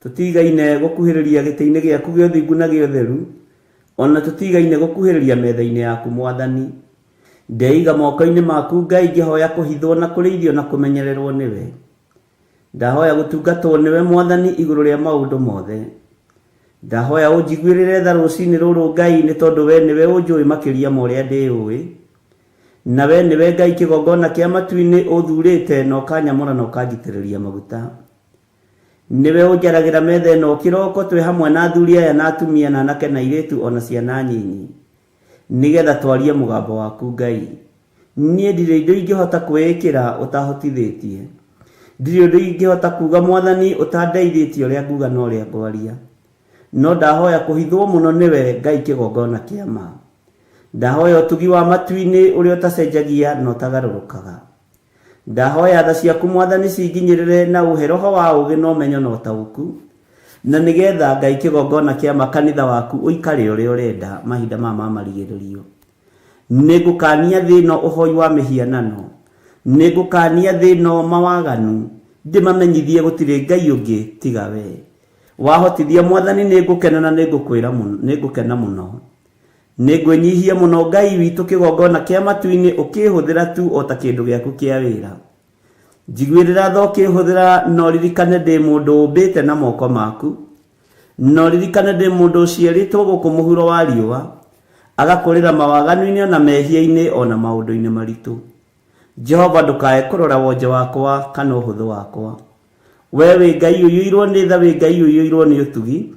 tutigaine gukuhiriria gitiine giaku gio thingu na gio theru, ona tutigaine gukuhiriria metha-ini yaku Mwathani. Ndeiga moko-ini maku Ngai ngihoya kuhithwo na kurithio na kumenyererwo niwe. Ndahoya gutungatwo niwe Mwathani iguru ria maundu mothe. Ndahoya unjiguirire tha rucini ruru Ngai ni tondu we niwe unjui makiria ma uria ndiui. Na we niwe Ngai kigongona kia matu-ini uthurite na ukanyamura na ukajitiriria maguta. Niwe unjaragira metha ino kiroko twi hamwe na athuri aya na atumia na anake na iritu ona ciana nyinyi, nigetha twarie mugambo waku Ngai. Nie ndire indo ingihota kwikira utahotithitie, ndire indo ingihota kuga Mwathani utandeithĩtie uria nguga na uria ngwaria. No ndahoya kuhithwo muno niwe Ngai kigongona kia ma. Ndahoya utugi wa matu-ini uria utacenjagia na utagarurukaga. Ndahoya tha ciaku Mwathani cinginyirire na uhe roho wa ugi na umenyo na utauku, na nigetha Ngai kigongona kia makanitha waku uikare uria urenda mahinda ma marigiririo. Ningukania thino uhoi wa mihianano, ningukania thino mawaganu, ndimamenyithie gutire Ngai ungi tiga we. Wahotithia Mwathani ningukena na ningukena muno. Ningwenyihia muno Ngai witu kigongona kia matu-ini ukihuthira tu ota kindu giaku kia wira. Njiguirira tho ukihuthira no ririkane ndi mundu umbite na moko maku, no ririkane ndi mundu uciaritwo guku muhuro wa riua, agakurira mawaganu-ini ona mehia-ini ona maundu-ini maritu. Jehova ndukae kurora wonje wakwa kana uhuthu wakwa. We wi Ngai uyuirwo ni tha, wi Ngai uyuirwo ni utugi.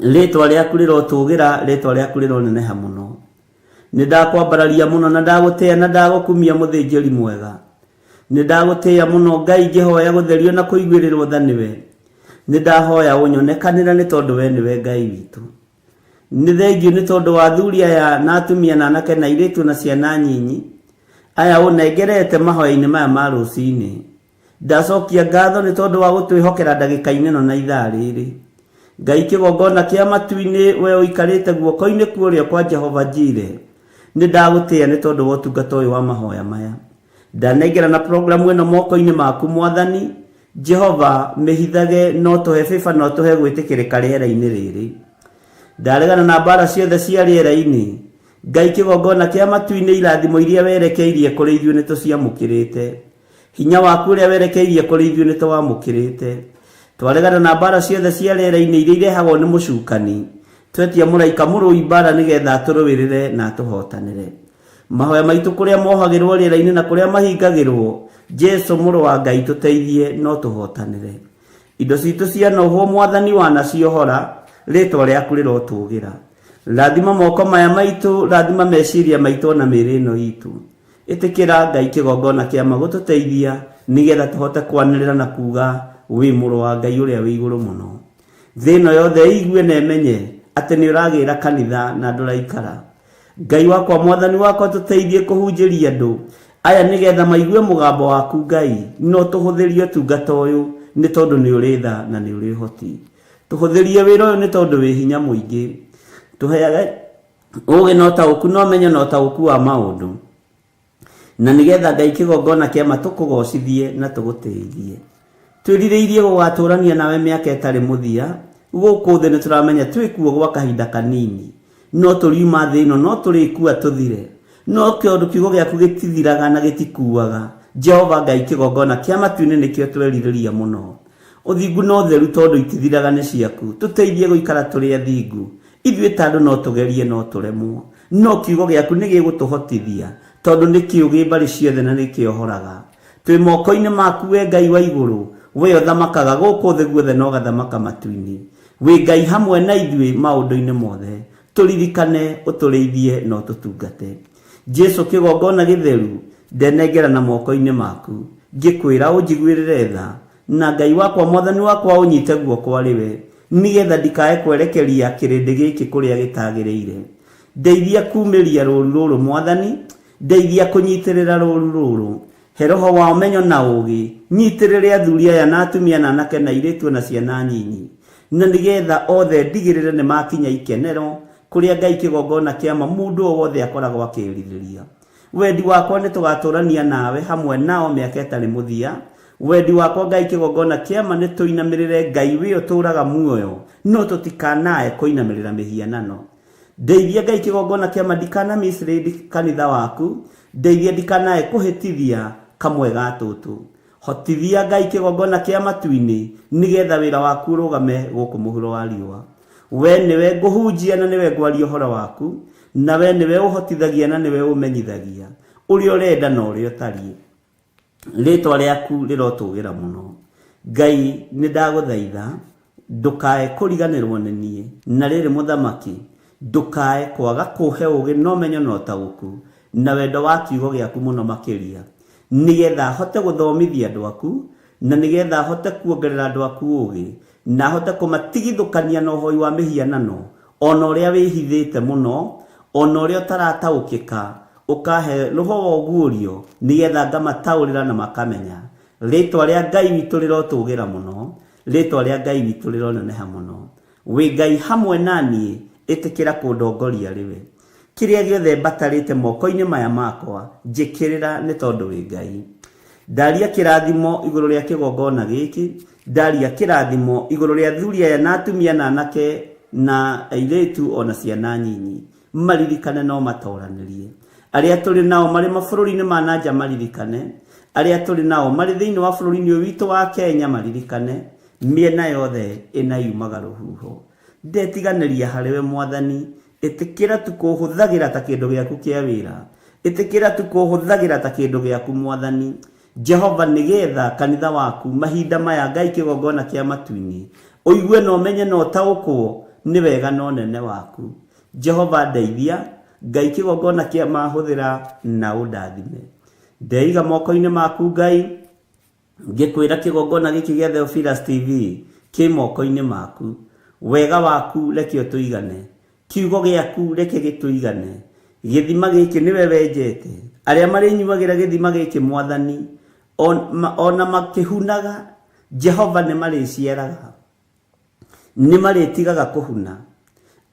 Ritwa riaku rirotugira, ritwa riaku rironeneha muno. Nindakwambararia muno na ndagutia na ndagukumia muthinjiri mwega. Nindagutia muno Ngai ngihoya gutherio na kuiguirirwo tha niwe. Nindahoya unyonekanira ni tondu we niwe Ngai witu. Ni thengiu ni tondu wa athuri aya na atumia na anake na iritu na ciana nyinyi aya unengerete mahoya-ini maya ma rucini. Ndacokia ngatho ni tondu wa gutwihokera ndagika-ini no na ithaa riri. Ngai kigongona kia matu-ini we uikarite guoko-ini kuria kwa Jehova Jire. Nindagutia ni tondu wa utungata uyu wa mahoya maya. Ndanengera na programu ino moko-ini maku Mwathani. Jehova mihithage no tuhe fifa no tuhe gwitikirika riera-ini riri. Ndaregana na mbara ciothe cia riera-ini. Ngai kigongona kia matu-ini irathimo iria werekeirie kuri ithuĩ nituciamukirite. Hinya waku uria werekeirie kuri ithuĩ nituwamukirite. Twaregana na mbara ciothe cia riera-ini iria irehagwo ni mucukani. Twetia muraika murui mbara nigetha turuwirire na tuhotanire. Mahoya maitu kuria mohagirwo riera-ini na kuria mahingagirwo, Jesu muru wa Ngai tuteithie no tuhotanire. Indo citu cia noho Mwathani wanaciohora, ritwa riaku rirotugira. Rathima moko maya maitu, rathima meciria maitu na mĩĩrĩ ĩno itu. Itikira Ngai kigongona kia magututeithia nigetha tuhote kwanirira na kuga wi muru wa Ngai uria wi iguru muno. Thino yothe igue na emenye ati ni uragira kanitha na nduraikara. Ngai wakwa Mwathani wakwa tuteithie kuhunjiria andu aya nigetha maigue mugambo waku Ngai, no tuhuthirie utungata uyu ni tondu ni uri tha na ni uri hoti. Tuhuthirie wira uyu ni tondu wi hinya muingi. Tuheage ugi no tauku no menyo no tauku wa maundu. Na nigetha Ngai kigongona kia matukugocithie na tuguteithie. Twiririirie gugaturania nawe miaka itari muthia, guku thi ni turamenya twikuo gwa kahinda kanini. No turiuma thi ino no turikua tuthire. No kiundu kiugo giaku gitithiraga na gitikuaga. Jehova Ngai kigongona kia matu-ini nikio tweririria muno. Uthingu no theru tondu itithiraga ni ciaku. Tuteithie guikara turi athingu. Ithuĩ tandu no tugerie no turemwo. No kiugo giaku ni gigutuhotithia tondu ni kiugi mbari ciothe na ni kiohoraga. Twi moko-ini maku we Ngai wa iguru, we uthamakaga guku thi guothe no gathamaka matu-ini. We Ngai hamwe na ithuĩ maundu-ini mothe. Turirikane utureithie no tutungate. Jesu kigongona githeru ndenengera na moko-ini maku. Ngikwira unjiguirire tha na Ngai wakwa Mwathani wakwa unyite guoko ariwe nigetha ndikae kwerekeria kirindi giki kuria gitagiriire. Ndeithia kuumiria ruru ruru Mwathani, ndeithia kunyitirira ruru ruru. He roho wa umenyo na ugi, nyitirire athuri aya na atumia na anake na iritu na ciana nyinyi. Na nigetha othe ndigirire ni makinya ikenero kuria Ngai kigongona kiama mundu o wothe akoragwo akiririria. Wendi wakwa ni tugaturania nawe hamwe nao miaka itari muthia, wendi wakwa Ngai kigongona kiama nĩ tũinamirĩre Ngai we ũtũraga muoyo no tũtikanae kũinamirĩra mĩhianano. Ndeithia Ngai kigongona kiama ndikana misiri kanitha waku, ndeithia ndikanae kũhĩtithia kamwe ga tũtũ. Hotithia Ngai kigongona kia matu-inĩ nigetha wĩra waku ũrũgame gũkũ mũhuro wa riũa. We niwe ngũhunjia na niwe ngwaria ũhoro waku, na we niwe ũhotithagia na niwe ũmenyithagia ũrĩa ũrenda na ũrĩa ũtariĩ. Rĩtwa rĩaku rĩrotũgĩra mũno. Ngai nĩ ndagũthaitha ndũkae kũriganĩrwo nĩ niĩ, na rĩrĩ mũthamaki ndũkae kwaga kũhe ũũgĩ na ũmenyo na ũtaũku na wendo wa kiugo gĩaku mũno makĩria, nigetha hote gũthomithia andũ aku, na nigetha hote kuongerera andũ aku ũũgĩ, na hote kũmatigithũkania na ũhoi wa mĩhianano ona ũrĩa wĩhithĩte mũno, ona ũrĩa ũtarataũkĩka, ũkahe roho wa ũguũrio nigetha ngamataũrĩra na makamenya. Rĩtwa rĩa Ngai witũ rĩrotũgĩra mũno, rĩtwa rĩa Ngai witũ rĩroneneha mũno. Wĩ Ngai hamwe naniĩ, ĩtĩkĩra kũndongoria rĩwe. Kĩrĩa gĩothe mbatarĩte moko-inĩ maya makwa njĩkĩrĩra nĩ tondũ wĩ Ngai. Ndaria kĩrathimo igũrũ rĩa kĩgongona gĩkĩ, ndaria kĩrathimo igũrũ rĩa athuri aya na atumia na anake na airĩtu ona ciana nyinyi. Maririkane no matoranĩrie. Arĩa tũrĩ nao marĩ mabũrũri-inĩ ma nanja maririkane. Arĩa tũrĩ nao marĩ thĩinĩ wa bũrũri-inĩ ũyũ witũ wa Kenya maririkane. Mĩena yothe ĩna yumaga rũhuho. Ndetiganĩria harĩwe Mwathani, ĩtĩkĩra tu kũhũthagĩra ta kĩndũ gĩaku kĩa wĩra. Ĩtĩkĩra tu kũhũthagĩra ta kĩndũ gĩaku Mwathani. Jehova nigetha kanitha waku mahinda maya Ngai kĩgongona kĩa matu-inĩ ũigue na ũmenye na ũtaũkwo nĩ wega na ũnene waku. Jehova ndeithia Ngai kĩgongona kĩa mahũthĩra na ũndathime. Ndeiga moko-inĩ maku Ngai, ngĩkwĩra kĩgongona gĩkĩ gĩa Theophilus TV kĩ moko-inĩ maku. Wega waku reke ũtũigane, kiugo gĩaku reke gĩtũigane. Gĩthima gĩkĩ nĩwe wenjete, arĩa marĩnyuagĩra gĩthima gĩkĩ Mwathani ona makĩhunaga Jehova nĩ marĩciaraga, nĩ marĩtigaga kũhuna.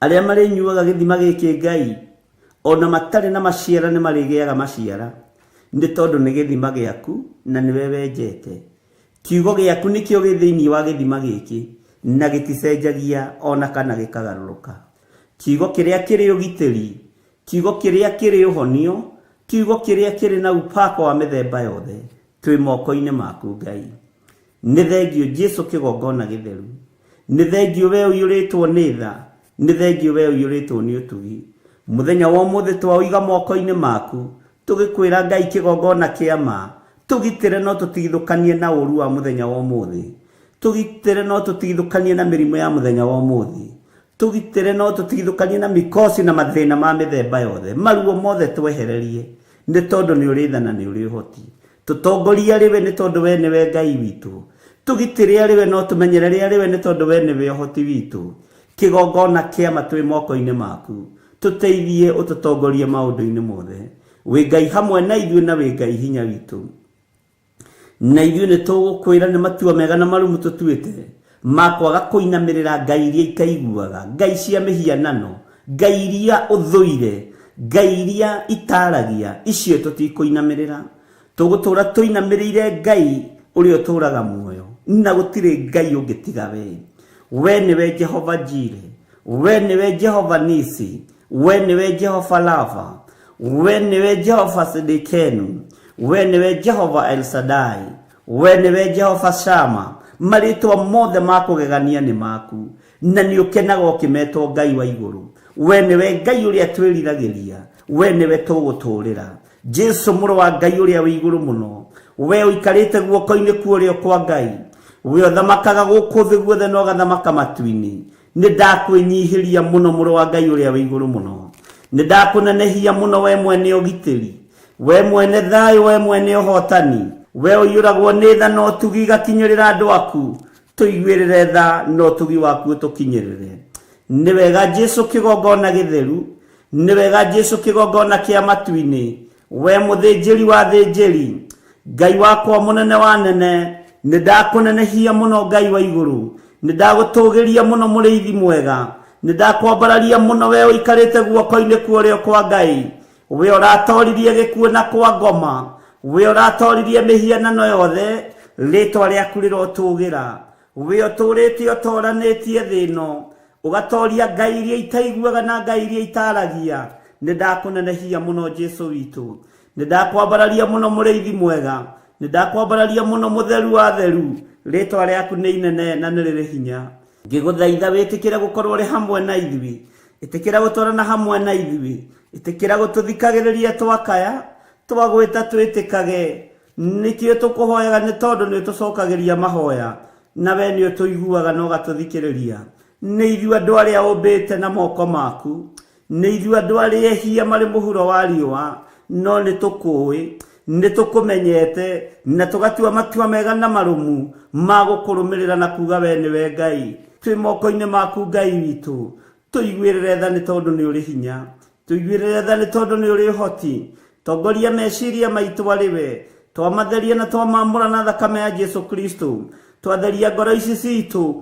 Arĩa marĩnyuaga gĩthima gĩkĩ Ngai ona matarĩ na maciara nĩ marĩgĩaga maciara, nĩ tondũ nĩ gĩthima gĩaku na nĩwe wenjete. Kiugo gĩaku nĩkĩo gĩ thĩinĩ wa gĩthima gĩkĩ na gĩticenjagia ona kana gĩkagarũrũka. Kiugo kĩrĩa kĩrĩ ũgitĩri, kiugo kĩrĩa kĩrĩ ũhonio, kiugo kĩrĩa kĩrĩ na upako wa mĩthemba yothe twĩ moko-inĩ maku Ngai. Nĩ thengio Jesũ kĩgongona gĩtheru, nĩ thengio we ũiyũrĩtwo nĩ tha, nĩ thengio we ũiyũrĩtwo nĩ ũtugi. Mũthenya wa ũmũthĩ twauiga moko-inĩ maku, tũgĩkwĩra Ngai kĩgongona kĩa ma, tũgitĩre no tũtigithũkanie na ũru wa mũthenya wa ũmũthĩ, tũgitĩre no tũtigithũkanie na mĩrimũ ya mũthenya wa ũmũthĩ, tũgitĩre no tũtigithũkanie na mĩkosi na mathĩna ma mĩthemba yothe. Maruo mothe twehererie nĩ tondũ nĩ ũrĩ tha na nĩ ũrĩ ũhoti. Tũtongoria rĩwe nĩ tondũ we nĩwe Ngai witũ, tũgitĩre rĩwe no tũmenyerere rĩwe nĩ tondũ we nĩwe ũhoti witũ. Kĩgongona kĩama twĩ moko-inĩ maku, tũteithie ũtũtongorie maũndũ-inĩ mothe. Wĩ Ngai hamwe na ithuĩ na wĩ Ngai hinya witũ, na ithuĩ nĩ tũgũkwĩra nĩ matua mega na marumu tũtuĩte makwaga kũinamĩrĩra ngai iria ikaiguaga, ngai cia mĩhianano, ngai iria ũthũire, ngai iria itaragia, icio tũtikũinamĩrĩra. Tũgũtũra tũinamĩrĩire Ngai ũrĩa ũtũraga muoyo, na gũtirĩ Ngai ũngĩ tiga we. We nĩwe Jehova Jire, we nĩwe Jehova Nisi, we nĩwe Jehova Lava, we nĩwe Jehova Sidikenu, we nĩwe Jehova El Shaddai, we nĩwe Jehova Shama. Marĩtwa mothe makũgegania nĩ maku, na nĩ ũkenaga ũkĩmetwo Ngai wa igũrũ. We nĩwe Ngai ũrĩa twĩriragĩria, we nĩwe tũgũtũũrĩra. Jesu mũrũ wa Ngai ũrĩa wĩ igũrũ mũno, we ũikarĩte guoko-inĩ kuorĩo kwa Ngai, we ũthamakaga gũkũ thĩ guothe na ũgathamaka matu-inĩ. Nĩ ndakwĩnyihĩria mũno mũrũ wa Ngai ũrĩa wĩ igũrũ mũno, nĩ ndakũnenehia mũno we mwene ũgitĩri, we mwene thayũ, we mwene ũhotani, we ũiyũragwo nĩ tha no ũtugi gakinyĩrĩra andũ aku, tũiguĩrĩre tha no ũtugi waku ũtũkinyĩrĩre. Nĩ wega Jesu kĩgongona gĩtheru, nĩ wega Jesu kĩgongona kĩa matu-inĩ, we mũthĩnjĩri wa thĩnjĩri, Ngai wakwa mũnene wa nene, nĩ ndakũnenehia mũno Ngai wa igũrũ, nĩ ndagũtũgĩria mũno mũrĩithi mwega, nĩ ndakwambararia mũno we ũikarĩte guoko-inĩ kuorĩo kwa Ngai, we ũratoririe gĩkuũ na kwa ngoma, we ũratoririe mĩhianano yothe, ritwa rĩaku rĩrotũgĩra we ũtũrĩte ũtoranĩtie thĩ ĩno ũgatoria ngai iria itaiguaga na ngai iria itaragia nĩndakũnenehia mũno Jesu witũ nĩndakwambararia mũno mũrĩithi mwega nĩndakwambararia mũno mũtheru wa theru ritwa rĩaku nĩ inene na nĩ rĩrĩ hinya ngĩgũthaitha wĩtĩkĩre gũkorwo ũrĩ hamwe na ithuĩ ĩtĩkĩra gũtwarana hamwe na ithuĩ ĩtĩkĩra gũtũthikagĩrĩria twakaya twagwĩta twĩtĩkage nĩkĩo tũkũhoyaga nĩ tondũ nĩ tũcokagĩria mahoya na we nĩ ũtũiguaga na ũgatũthikĩrĩria nĩ ithuĩ andũ arĩa ũmbĩte na moko maku nĩ ithuĩ andũ arĩa ehia marĩ mũhuro wa riũa no nĩ tũkũĩ nĩ tũkũmenyete na tũgatua matua mega na marũmu ma gũkũrũmĩrĩra na kuga we nĩwe Ngai twĩ moko-inĩ maku Ngai witũ tũiguĩrĩre tha nĩ tondũ nĩ ũrĩ hinya tũiguĩrĩre tha nĩ tondũ nĩ ũrĩ ũhoti tongoria meciria maitũ arĩ we twamatheria na twamamũra na thakame ya Jesu Kristo twatheria ngoro ici citũ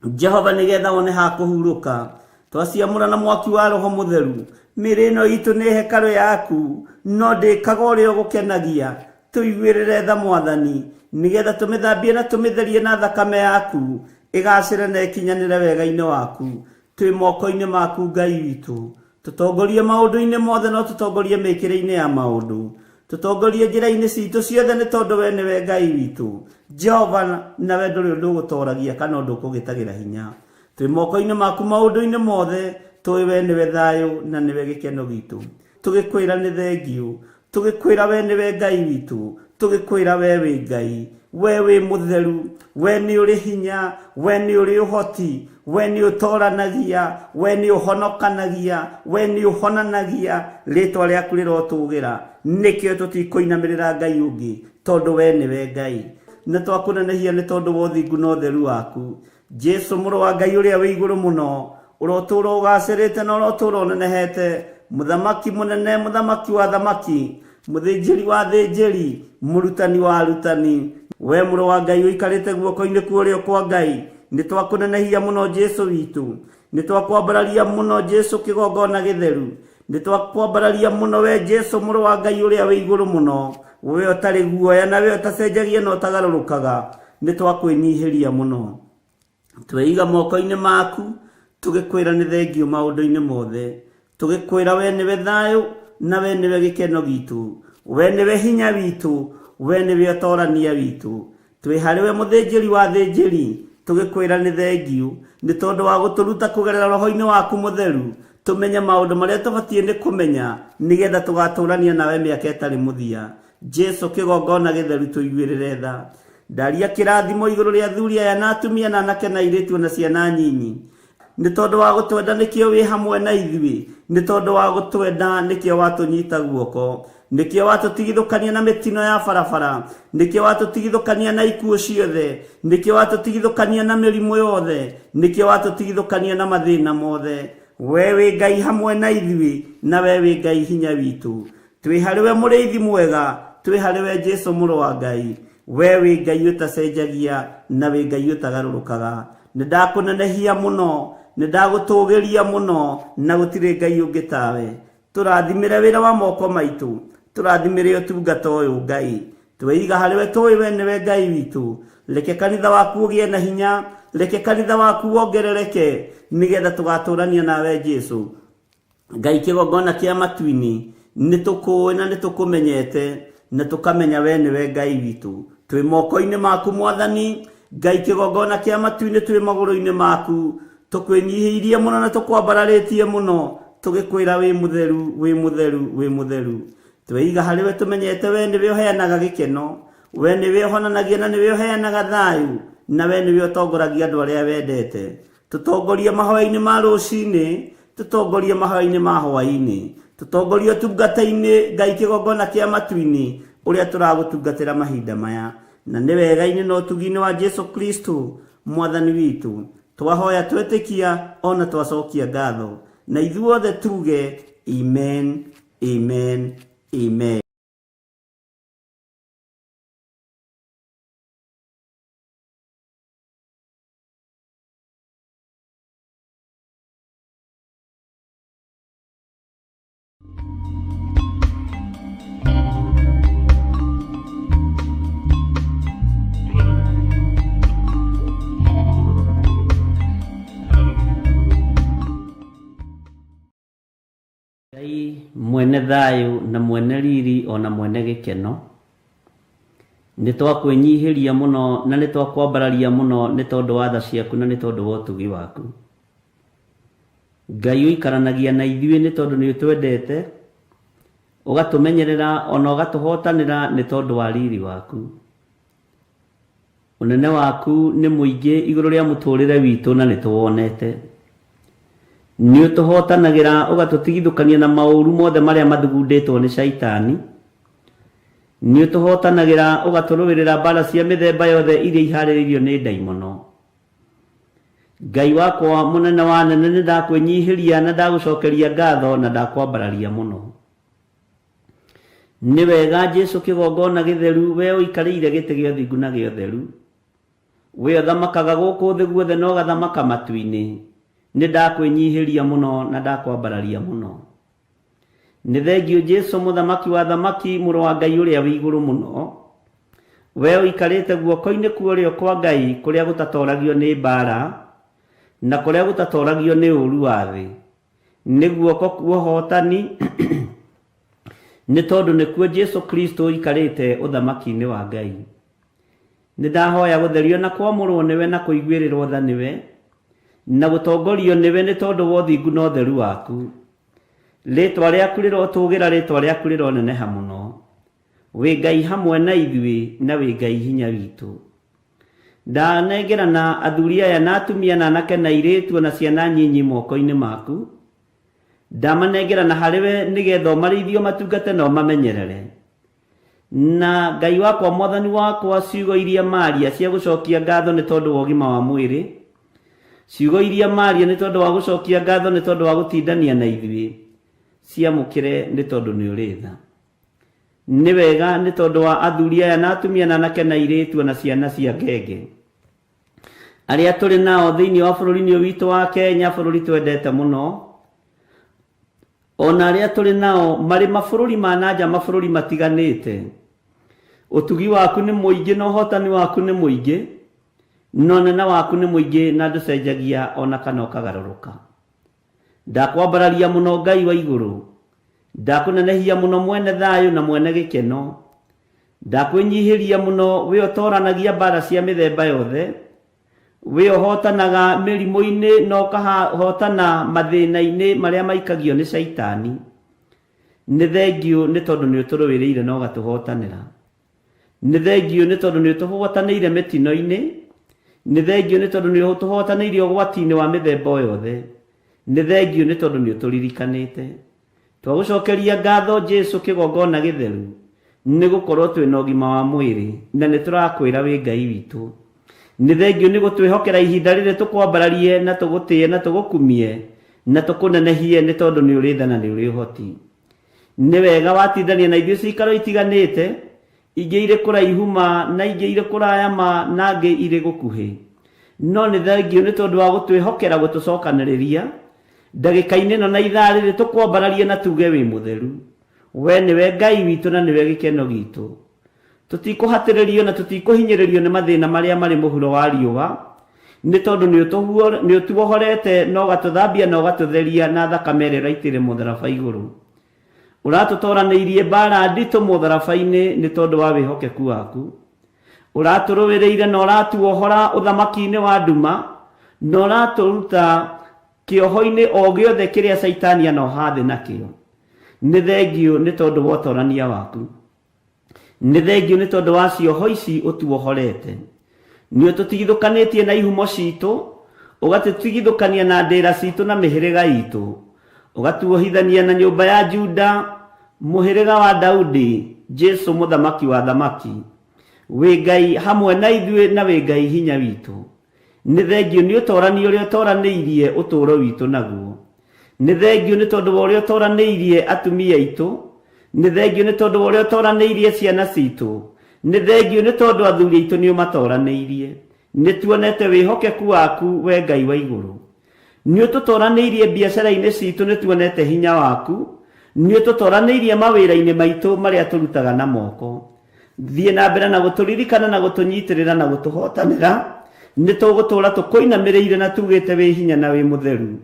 Jehova nĩgetha one ha kũhurũka twaciamũra na mwaki wa Roho Mũtheru mĩĩrĩ ĩno itũ nĩ hekarũ yaku no ndĩkaga ũrĩa ũgũkenagia tũiguĩrĩre tha Mwathani nĩgetha tũmĩthambie na tũmĩtherie na thakame yaku ĩgacĩre na ĩkinyanĩre wega-inĩ waku twĩ moko-inĩ maku Ngai witũ tũtongorie maũndũ-inĩ mothe no tũtongorie mĩkĩre-inĩ ya maũndũ tũtongorie njĩra-inĩ citũ ciothe nĩ tondũ we nĩwe Ngai witũ Jehova na we ndũrĩ ũndũ ũgũtoragia kana ũndũ ũkũgĩtagĩra hinya twĩ moko-inĩ maku maũndũ-inĩ mothe tũĩ we nĩwe thayũ na nĩwe gĩkeno gitũ tũgĩkwĩra nĩ thengiũ tũgĩkwĩra we nĩwe Ngai witũ tũgĩkwĩra we wĩ Ngai we wĩ mũtheru we nĩ ũrĩ hinya we nĩ ũrĩ ũhoti we nĩ ũtoranagia we nĩ ũhonokanagia we nĩ ũhonanagia rĩtwa rĩaku rĩrotũgĩra nĩkĩo tũtikũinamĩrĩra Ngai ũngĩ tondũ we nĩwe Ngai na twakũnenehia nĩ tondũ wa ũthingu na ũtheru waku Jesu mũrũ wa Ngai ũrĩa wĩ igũrũ mũno ũrotũũra ũgacĩrĩte na ũrotũũra ũnenehete mũthamaki mũnene mũthamaki wa thamaki mũthĩnjĩri wa thĩnjĩri mũrutani wa arutani we mũrũ wa Ngai ũikarĩte guoko-inĩ kuorĩo kwa Ngai nĩ twakũnenehia mũno Jesu witũ nĩ twakwambararia mũno Jesu kĩgongona gĩtheru nĩ twakwambararia mũno we Jesu mũrũ wa Ngai ũrĩa wĩ igũrũ mũno we ũtarĩ guoya na we ũtacenjagia na ũtagarũrũkaga nĩ twakwĩnyihĩria mũno tweiga moko-inĩ maku tũgĩkwĩra nĩ thengiũ maũndũ-inĩ mothe tũgĩkwĩra we nĩwe thayũ na we nĩwe gĩkeno gitũ we nĩwe hinya witũ we nĩwe ũtorania witũ twĩ harĩ we mũthĩnjĩri wa thĩnjĩri tũgĩkwĩra nĩ thengiũ nĩ tondũ wa gũtũruta kũgerera roho-inĩ waku mũtheru tũmenye maũndũ marĩa tũbatiĩ nĩ kũmenya nĩgetha tũgatũrania nawe mĩaka ĩtarĩ mũthia Jesu kĩgongona gĩtheru tũiguĩrĩre tha ndaria kĩrathimo igũrũ rĩa athuri aya na atumia na anake na airĩtu na ciana nyinyi nĩ tondũ wa gũtwenda nĩkĩo wĩ hamwe na ithuĩ nĩ tondũ wa gũtwenda nĩkĩo watũnyita guoko nĩkĩo watũtigithũkania na mĩtino ya barabara nĩkĩo watũtigithũkania na ikuũ ciothe nĩkĩo watũtigithũkania na mĩrimũ yothe nĩkĩo watũtigithũkania na mathĩna mothe we wĩ Ngai hamwe na ithuĩ na we wĩ Ngai hinya witũ twĩ harĩ we mũrĩithi mwega twĩ harĩ we Jesu mũrũ wa Ngai we wĩ Ngai ũtacenjagia na wĩ Ngai ũtagarũrũkaga nĩ ndakũnenehia mũno nĩ ndagũtũgĩria mũno na gũtirĩ Ngai ũngĩ tawe tũrathimĩre wĩra wa moko maitũ tũrathimĩre ũtungata ũyũ Ngai tweiga harĩ we tũĩ we nĩwe Ngai witũ reke kanitha waku ũgĩe na hinya reke kanitha waku wongerereke nĩgetha tũgatũrania nawe Jesu Ngai kĩgongona kĩa matu-inĩ nĩ tũkũĩ na nĩ tũkũmenyete na tũkamenya we nĩwe Ngai witũ twĩ moko-inĩ maku Mwathani Ngai kĩgongona kĩa matu-inĩ twĩ magũrũ-inĩ maku tũkwĩnyihĩirie mũno na tũkwambararĩtie mũno tũgĩkwĩra wĩ mũtheru wĩ mũtheru wĩ mũtheru tweiga harĩ we tũmenyete we nĩwe ũheanaga gĩkeno we nĩwe ũhonanagia na nĩwe ũheanaga thayũ na we nĩwe ũtongoragia andũ arĩa wendete tũtongorie mahoya-inĩ ma rũcinĩ tũtongorie mahoya-inĩ ma hwaĩ-inĩ tũtongorie ũtungata-inĩ Ngai kĩgongona kĩa matu-inĩ ũrĩa tũragũtungatĩra mahinda maya na nĩ wega-inĩ na ũtugi-inĩ wa Jesu Kristo Mwathani witũ twahoya twĩtĩkia ona twacokia ngatho na ithuothe tuge amen amen amen. mwene thayo na mwene riri ona mwene gikeno ni twakwenyihiria muno na ni twakwambararia muno ni tondu wa tha ciaku na ni tondu wa utugi waku. Ngai uikaranagia na ithuĩ ni tondu ni utwendete ugatumenyerera ona ugatuhotanira ni tondu wa riri waku. Unene waku ni muingi iguru ria muturire witu na ni tuwonete. Ni utuhotanagira ugatutigithukania na mauru mothe maria mathugunditwo ni shaitani. Ni utuhotanagira ugaturuwirira mbara cia mithemba yothe iria iharĩrĩirio ni ndaimono. Ngai wakwa munene wa nene ni ndakwenyihiria na ndagucokeria ngatho na ndakwambararia muno. Ni wega Jesu kigongona githeru we uikarĩire gĩtĩ gĩa ũthingu na gĩa ũtheru. We uthamakaga gũkũ thĩ guothe na ũgathamaka matu-inĩ. Ni ndakwenyihiria muno na ndakwambararia muno. Ni thengio Jesu muthamaki wa thamaki mũrũ wa Ngai ũrĩa wĩ igũrũ mũno. We ũikarĩte guoko-inĩ kuorio kwa Ngai kũrĩa gũtatoragio nĩ mbara na kũrĩa gũtatoragio nĩ ũru wa thĩ. Nĩ guoko kwa ũhotani nĩ tondũ nĩkuo Jesu Kristo ũikarĩte ũthamaki-inĩ wa Ngai. Nĩ ndahoya gũtherio na kwamũrwo nĩwe na kũiguĩrĩrwo tha nĩwe na gũtongorio nĩwe nĩ tondũ wa ũthingu na ũtheru waku. Rĩtwa rĩaku rĩrotũgĩra, rĩtwa rĩaku rĩroneneha mũno. Wĩ Ngai hamwe na ithuĩ na wĩ Ngai hinya witũ. Ndanengerana athuri aya na atumia na anake na airĩtu na ciana nyinyi moko-inĩ maku. Ndamanengerana harĩwe nĩgetha ũmarĩithio matungate na ũmamenyerere. Na Ngai wakwa mwathani wakwa ciugo iria maria cia gũcokia ngatho nĩ tondũ wa ũgima wa mwĩrĩ. Ciugo iria maria nĩ tondũ wa gũcokia ngatho nĩ tondũ wa gũtindania na ithuĩ. Ciamũkĩre nĩ tondũ nĩ ũrĩ tha. Nĩ wega nĩ tondũ wa athuri aya na atumia na anake na airĩtu na ciana cia ngenge arĩa tũrĩ nao thĩinĩ wa bũrũri-inĩ ũyũ witũ wa Kenya, bũrũri twendete mũno. Ona arĩa tũrĩ nao marĩ mabũrũri ma nanja, mabũrũri matiganĩte. Ũtugi waku nĩ mũingĩ na ũhotani waku nĩ mũingĩ na ũnene waku nĩ mũingĩ na ndũcenjagia ona kana ũkagarũrũka. Ndakwambararia mũno Ngai wa igũrũ. Ndakũnenehia mũno mwene thayo na mwene gĩkeno. Ndakwĩnyihiria mũno we ũtoranagia mbara cia mĩthemba yothe. We ũhotanaga mĩrimũ-inĩ na ũkahotana mathĩna-inĩ marĩa maikagio nĩ shaitani. Nĩ thengio nĩ tondũ nĩ ũtũrũĩrĩire na ũgatũhotanĩra. Nĩ thengio nĩ tondũ nĩ ũtũhotanĩire mĩtino-inĩ. Nĩ thengio nĩ tondũ nĩ ũtũhotanĩire ũgwati-inĩ wa mĩthemba yothe. Nĩ thengio nĩ tondũ nĩ ũtũririkanĩte. Twagũcokeria ngatho Jesu kĩgongona gĩtheru nĩ gũkorwo twĩna ũgima wa mwĩrĩ na nĩ tũrakwĩra wĩ Ngai witũ. Nĩ thengio nĩ gũtwĩhokera ihinda rĩrĩ tũkwambararie na tũgũtĩe na tũgũkumie na tũkũnenehie nĩ tondũ nĩ ũrĩ tha na nĩ ũrĩ ũhoti. Nĩ wega watindania na ithuĩ cikaro itiganĩte, ingĩ irĩ kũraihu ma na ingĩ irĩ kũraya ma na ingĩ irĩ gũkuhĩ. No nĩ thengio nĩ tondũ wa gũtwĩhokera gũtũcokanĩrĩria ndagĩka-inĩ ĩno na ithaa rĩrĩ tũkwambararie na tuge wĩ mũtheru. We nĩwe Ngai witũ na nĩwe gĩkeno gitũ. Tũtikũhatĩrĩrio na tũtikũhinyĩrĩrio nĩ mathĩna marĩa marĩ mũhuro wa riũa nĩ tondũ nĩ ũtuohorete na ũgatũthambia na ũgatũtheria na thakame ĩrĩa ũraitĩre mũtharaba igũrũ. Ũratũtoranĩirie mbara nditũ mũtharaba-inĩ nĩ tondũ wa wĩhokeku waku. Ũratũrũwĩrĩire na ũratuohora ũthamaki-inĩ wa nduma na ũratũruta kĩoho-inĩ o gĩothe kĩrĩa shaitani anoha thĩ nakĩo. Nĩ thengio nĩ tondũ wa ũtorania waku. Nĩ thengio nĩ tondũ wa cioho ici ũtuohorete. Nĩ ũtũtigithũkanĩtie na ihumo citũ, ũgatũtigithũkania na ndĩra citũ na mĩhĩrĩga itũ, ũgatuohithania na nyũmba ya Juda, mũhĩrĩga wa Daudi, Jesu mũthamaki wa thamaki. Wĩ Ngai hamwe na ithuĩ na wĩ Ngai hinya witũ. Nĩ thengio nĩ ũtorani ũrĩa ũtoranĩirie ũtũũro witũ naguo. Nĩ thengio nĩ tondũ wa ũrĩa ũtoranĩirie atumia aitũ. Nĩ thengio nĩ tondũ wa ũrĩa ũtoranĩirie ciana citũ. Nĩ thengio nĩ tondũ athuri aitũ nĩ ũmatoranĩirie. Nĩ tuonete wĩhokeku waku we Ngai wa igũrũ. Nĩ ũtũtoranĩirie biacara-inĩ citũ, nĩ tuonete hinya waku. Nĩ ũtũtoranĩirie mawĩra-inĩ maitũ marĩa tũrutaga na moko. Thiĩ na mbere na gũtũririkana na gũtũnyitĩrĩra na gũtũhotanĩra. Nĩ tũgũtũũra tũkũinamĩrĩire na tugĩte wĩ hinya na wĩ mũtheru.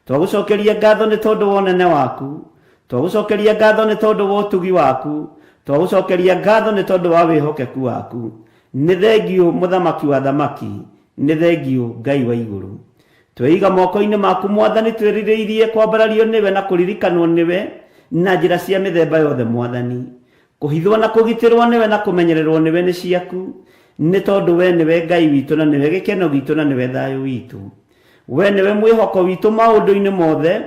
Twagũcokeria ngatho nĩ tondũ wa ũnene waku. twagucokeria ngatho nĩ tondũ wa ũtugi waku, twagucokeria ngatho nĩ tondũ wa wĩhokeku waku. Nĩ thengiũ mũthamaki wa thamaki, nĩ thengiũ Ngai wa igũrũ. Tweiga moko-inĩ maku Mwathani, twĩrirĩirie kwambarario nĩwe na kũririkanwo nĩwe na njĩra cia mĩthemba yothe Mwathani. Kũhithwo na kũgitĩrwo nĩwe na kũmenyererwo nĩwe nĩ ciaku, nĩ tondũ we nĩwe Ngai witũ na nĩwe gĩkeno gitũ na nĩwe thayũ witũ. We nĩwe mwĩhoko witũ maũndũ-inĩ mothe,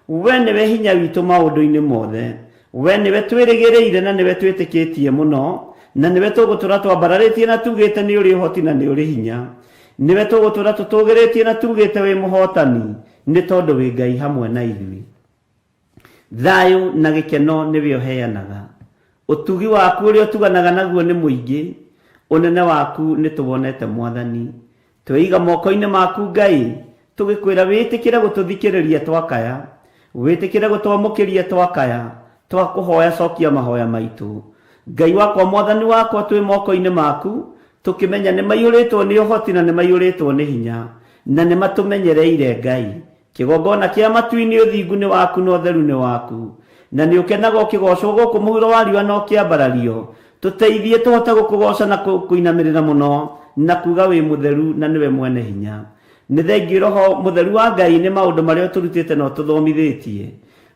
we nĩwe hinya witũ maũndũ-inĩ mothe, we nĩwe twĩrĩgĩrĩire na nĩwe twĩtĩkĩtie mũno, na nĩwe tũgũtũra twambararĩtie na tugĩte nĩ ũrĩ ũhoti na nĩ ũrĩ hinya. Nĩwe tũgũtũra tũtũgĩrĩtie na tugĩte wĩ mũhotani, nĩ tondũ wĩ Ngai hamwe na ithuĩ. Thayũ na gĩkeno nĩwe ũheanaga. Ũtugi waku ũrĩa ũtuganaga naguo nĩ mũingĩ, ũnene waku nĩ tũwonete Mwathani. Tweiga moko-inĩ maku Ngai, tũgĩkwĩra wĩtĩkĩre gũtũthikĩrĩria twakaya, wĩtĩkĩre gũtwamũkĩria twakaya, twakũhoya cokia mahoya maitũ. Ngai wakwa Mwathani wakwa, twĩ moko-inĩ maku, tũkĩmenya nĩ maiyũrĩtwo nĩ ũhoti na nĩ maiyũrĩtwo nĩ hinya, na nĩ matũmenyereire Ngai. Kĩgongona kĩa matu-inĩ ũthingu nĩ waku na ũtheru nĩ waku, na nĩ ũkenaga ũkĩgocwo gũkũ mũhuro wa riũa na ũkĩambarario. Tũteithie tũhote gũkũgoca na kũinamĩrĩra mũno na kuga wĩ mũtheru na nĩwe mwene hinya. Nĩ thengiũ Roho mũtheru wa Ngai nĩ maũndũ marĩa ũtũrutĩte na ũtũthomithĩtie.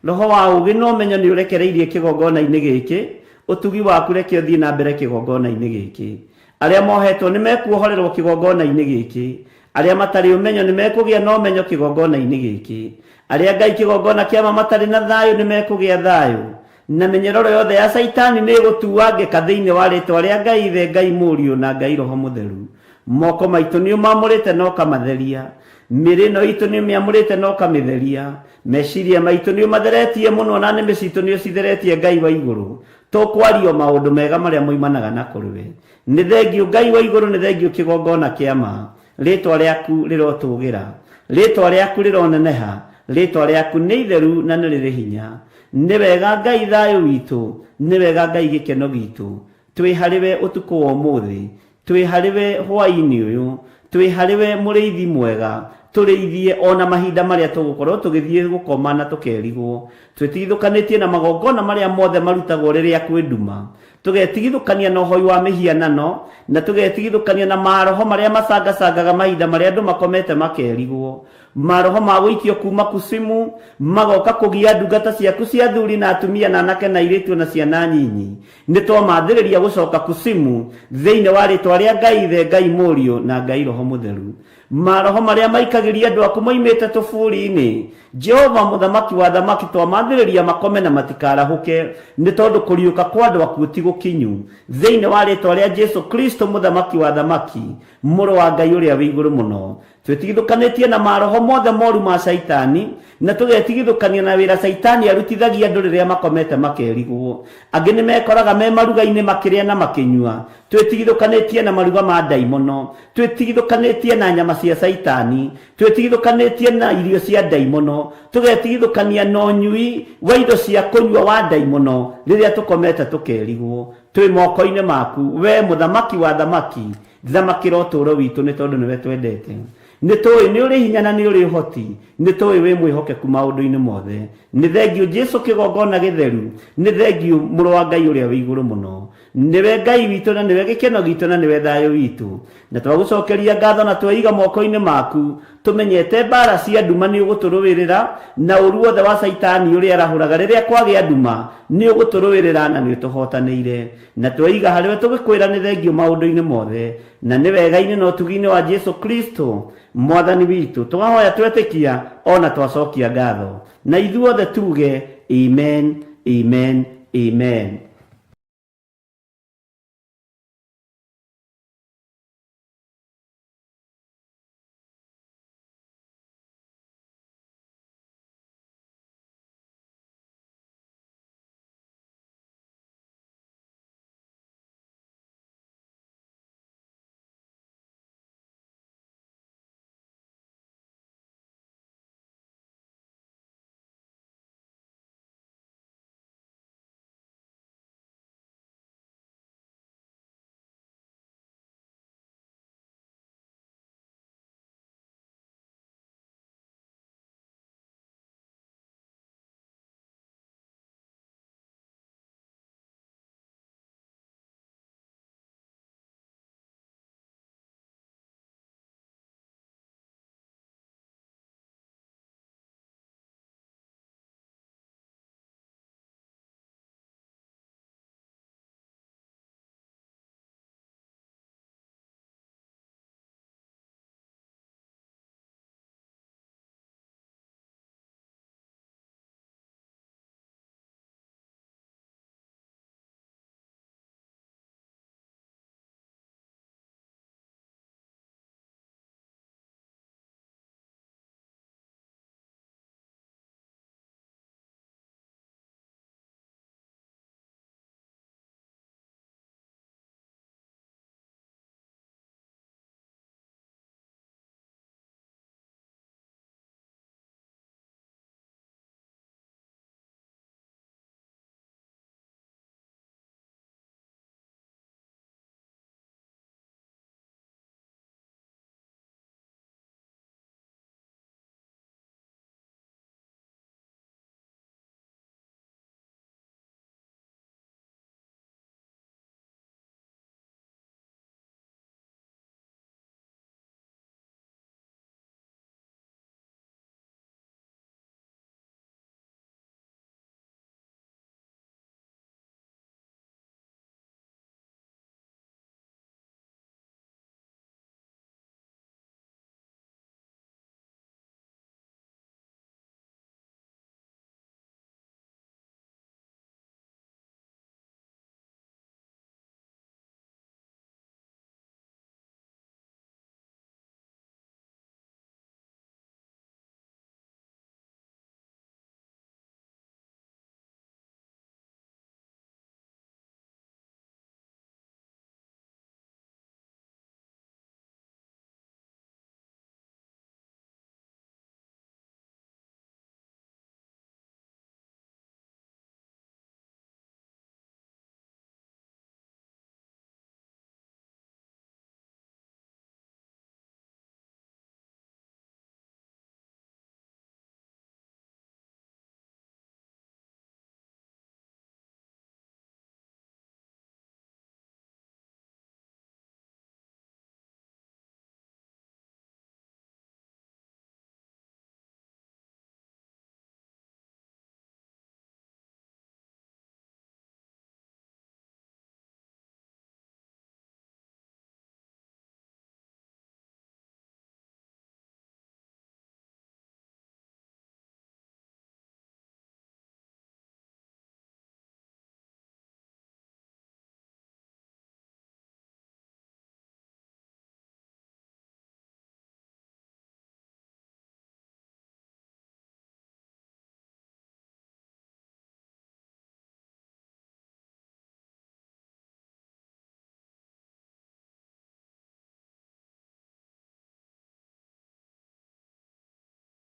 Roho wa ũũgĩ na ũmenyo nĩ ũrekereirie kĩgongona-inĩ gĩkĩ, ũtugi waku reke ũthiĩ na mbere kĩgongona-inĩ gĩkĩ. Arĩa mohetwo nĩ mekuohorerwo kĩgongona-inĩ gĩkĩ, arĩa matarĩ ũmenyo nĩ mekũgĩa na ũmenyo kĩgongona-inĩ gĩkĩ, arĩa Ngai kĩgongona kĩama matarĩ na thayũ nĩ mekũgĩa thayũ, na mĩnyororo yothe ya Saitani nĩ ĩgũtuangĩka thĩinĩ wa rĩĩtwa rĩa Ngai Ithe, Ngai Mũriũ na Ngai Roho Mũtheru. Moko maitũ nĩ ũmamũrĩte na ũkamatheria, mĩrĩ ĩno itũ nĩ ũmĩamũrĩte na ũkamĩtheria, meciria maitũ nĩ ũmatheretie mũno na nĩmĩ citũ nĩ ũcitheretie Ngai wa igũrũ. Tũkwario maũndũ mega marĩa moimanaga na kũrĩ we. Nĩ thengiũ Ngai wa igũrũ, nĩ thengiũ kĩgongona kĩama. Rĩĩtwa rĩaku rĩrotũgĩra, rĩĩtwa rĩaku rĩroneneha, rĩĩtwa rĩaku nĩ itheru na nĩ rĩrĩ hinya. Nĩ wega Ngai thayũ witũ, nĩ wega Ngai gĩkeno gitũ. Twĩ harĩwe ũtukũ wa ũmũthĩ, twĩ harĩwe hwaĩ-inĩ ũyũ, twĩ harĩwe mũrĩithi mwega, tũrĩithie ona mahinda marĩa tũgũkorwo tũgĩthiĩ gũkoma na tũkerigwo. Twĩtigithũkanĩtie na magongona marĩa mothe marutagwo rĩrĩa kwĩ nduma, tũgetigithũkania na ũhoi wa mĩhianano, na tũgetigithũkania na maroho marĩa macangacangaga mahinda marĩa andũ makomete makerigwo. Maroho ma gũikio kuma kusimu magoka kũgia ndungata ciaku cia thuri na atumia na anake na airĩtu na ciana nyinyi. Nĩ twamathĩrĩria gũcoka kusimu thĩinĩ wa rĩĩtwa rĩa Ngai Ithe, Ngai Mũriũ na Ngai Roho Mũtheru. Maroho marĩa maikagĩria andũ aku moimĩte tũbũri-inĩ, Jehova mũthamaki wa thamaki, twamathĩrĩria makome na matikarahũke, nĩ tondũ kũriũka kwa andũ aku ti gũkinyu. Thĩinĩ wa rĩĩtwa rĩa Jesu Kristo mũthamaki wa thamaki, mũrũ wa Ngai ũrĩa wĩ igũrũ mũno. Twĩtigithũkanĩtie na maroho mothe moru ma Saitani, na tũgetigithũkania na wĩra Saitani arutithagia andũ rĩrĩa makomete makerigwo. Angĩ nĩ mekoraga me maruga-inĩ makĩrĩa na makĩnyua. Twĩtigithũkanĩtie na maruga ma ndaimono, twĩtigithũkanĩtie na nyama cia Saitani, twĩtigithũkanĩtie na irio cia ndaimono, tũgetigithũkania na ũnyui wa indo cia kũnyua wa ndaimono rĩrĩa tũkomete tũkerigwo. Twĩ moko-inĩ maku, we mũthamaki wa thamaki, thamakĩra ũtũũro witũ nĩ tondũ nĩwe twendete. Nĩ tũĩ nĩ ũrĩ hinya na nĩ ũrĩ ũhoti, nĩ tũĩ wĩ mwĩhokeku maũndũ-inĩ mothe. Nĩ thengiũ Jesu kĩgongona gĩtheru, nĩ thengiũ mũrũ wa Ngai ũrĩa wĩ igũrũ mũno. Nĩwe Ngai witũ na nĩwe gĩkeno gitũ na nĩwe thayũ witũ. Na twagũcokeria ngatho na tweiga moko-inĩ maku, tũmenyete mbara cia nduma nĩ ũgũtũrũĩrĩra, na ũru wothe wa Saitani ũrĩa arahũraga rĩrĩa kwagĩa nduma nĩ ũgũtũrũĩrĩra na nĩ ũtũhotanĩire. Na tweiga harĩwe tũgĩkwĩra nĩ thengiũ maũndũ-inĩ mothe, na nĩ wega-inĩ na ũtugi-inĩ wa Jesu Kristo Mwathani witũ. Twahoya twetĩkia ona twacokia ngatho, na ithuothe tuge amen, amen, amen.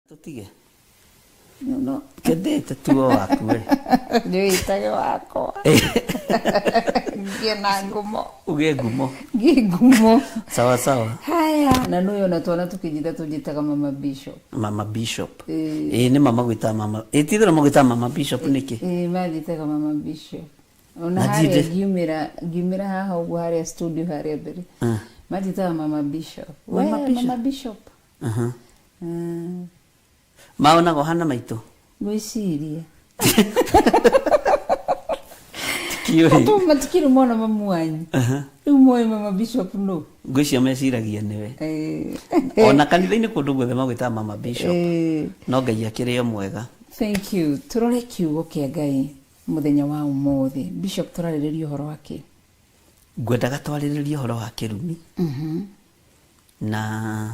tutige no kedete tuo waku nyoitage wako ngena ngumo uge ngumo sawa haya na nuyo na tuona tukijita tujitaga mama bishop ni mama gwita mama tithira mogita mama bishop niki majitaga mama bishop ona hari gimira haha ugu hari studio hari mbere majitaga mama bishop maona go hana maito gwiciria kiyo tu matikiru mona mamuanyi moyo mama bishop no gwiciria meciragia niwe ona kanitha-ini kundu guothe magwita mama bishop no Ngai akirio mwega. Thank you. Turore kiugo kia Ngai muthenya wa umuthi. Bishop turaririria horo wake ngwendaga twariririe horo wa kirumi na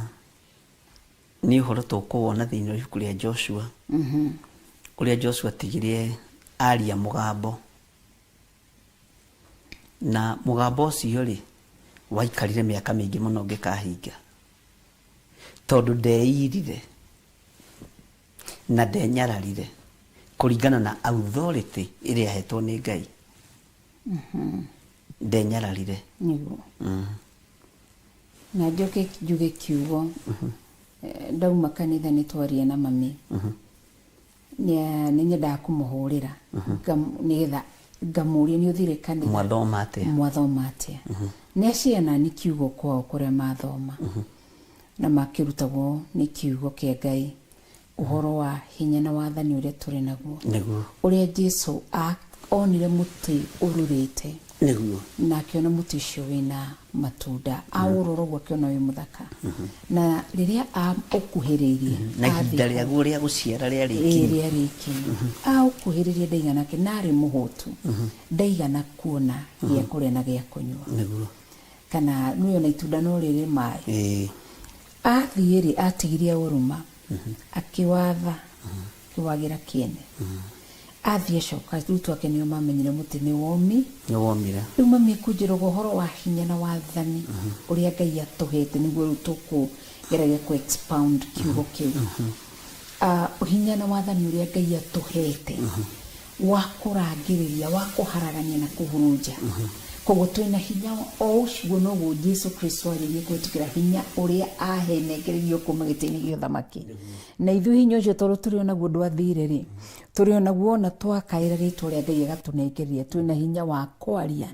ni horo tukuwona thiini wa ibuku ria Joshua kuria Joshua tigirie aria mugambo na mugambo ucio ri waikarire miaka mingi muno ngikahinga tondu ndeirire na ndenyararire kuringana na authority iria hetwo ni Ngai ndenyararire niguo na njuge kiugo ndauma kanitha ni twarie na mami ni nyenda kumuhurira nigetha ngamuria ni uthire kanitha mwathoma atia ni aciana ni kiugo kwao kuria mathoma na makirutagwo ni kiugo kia Ngai uhoro wa hinya na wathani uria turi naguo uria Jesu onire muti ururite niguo na akiona muti ucio wina matunda aurorogwo akiona wi muthaka na riria ukuhiririe na ihinda ria guria guciara ria riki ukuhiririe ndaigana ke nari muhutu ndaigana kuona gia kuria na gia kunyua niguo kana nuyo na itunda no riri mai athiiri atigiria uruma akiwatha kiwagira kiene athie coka rutu ake nio mamenyire muti ni womire riu mami kunjira uhoro wa hinya na wathani uria Ngai atuhete niguo rutuku geragia ku expound kiugo kiu hinya na wathani uria Ngai atuhete wa kurangiriria wa kuharagania na kuhurunja koguo twina hinya o ucio noguo Jesu Kristo aririe kwetukira hinya uria ahenegererio kuma gitini gio thamaki na ithu hinya ucio toru turi onaguo ndwathire ri turi onaguo na twakaira ritwa ria Ngai agatunengeria twina hinya wa kwaria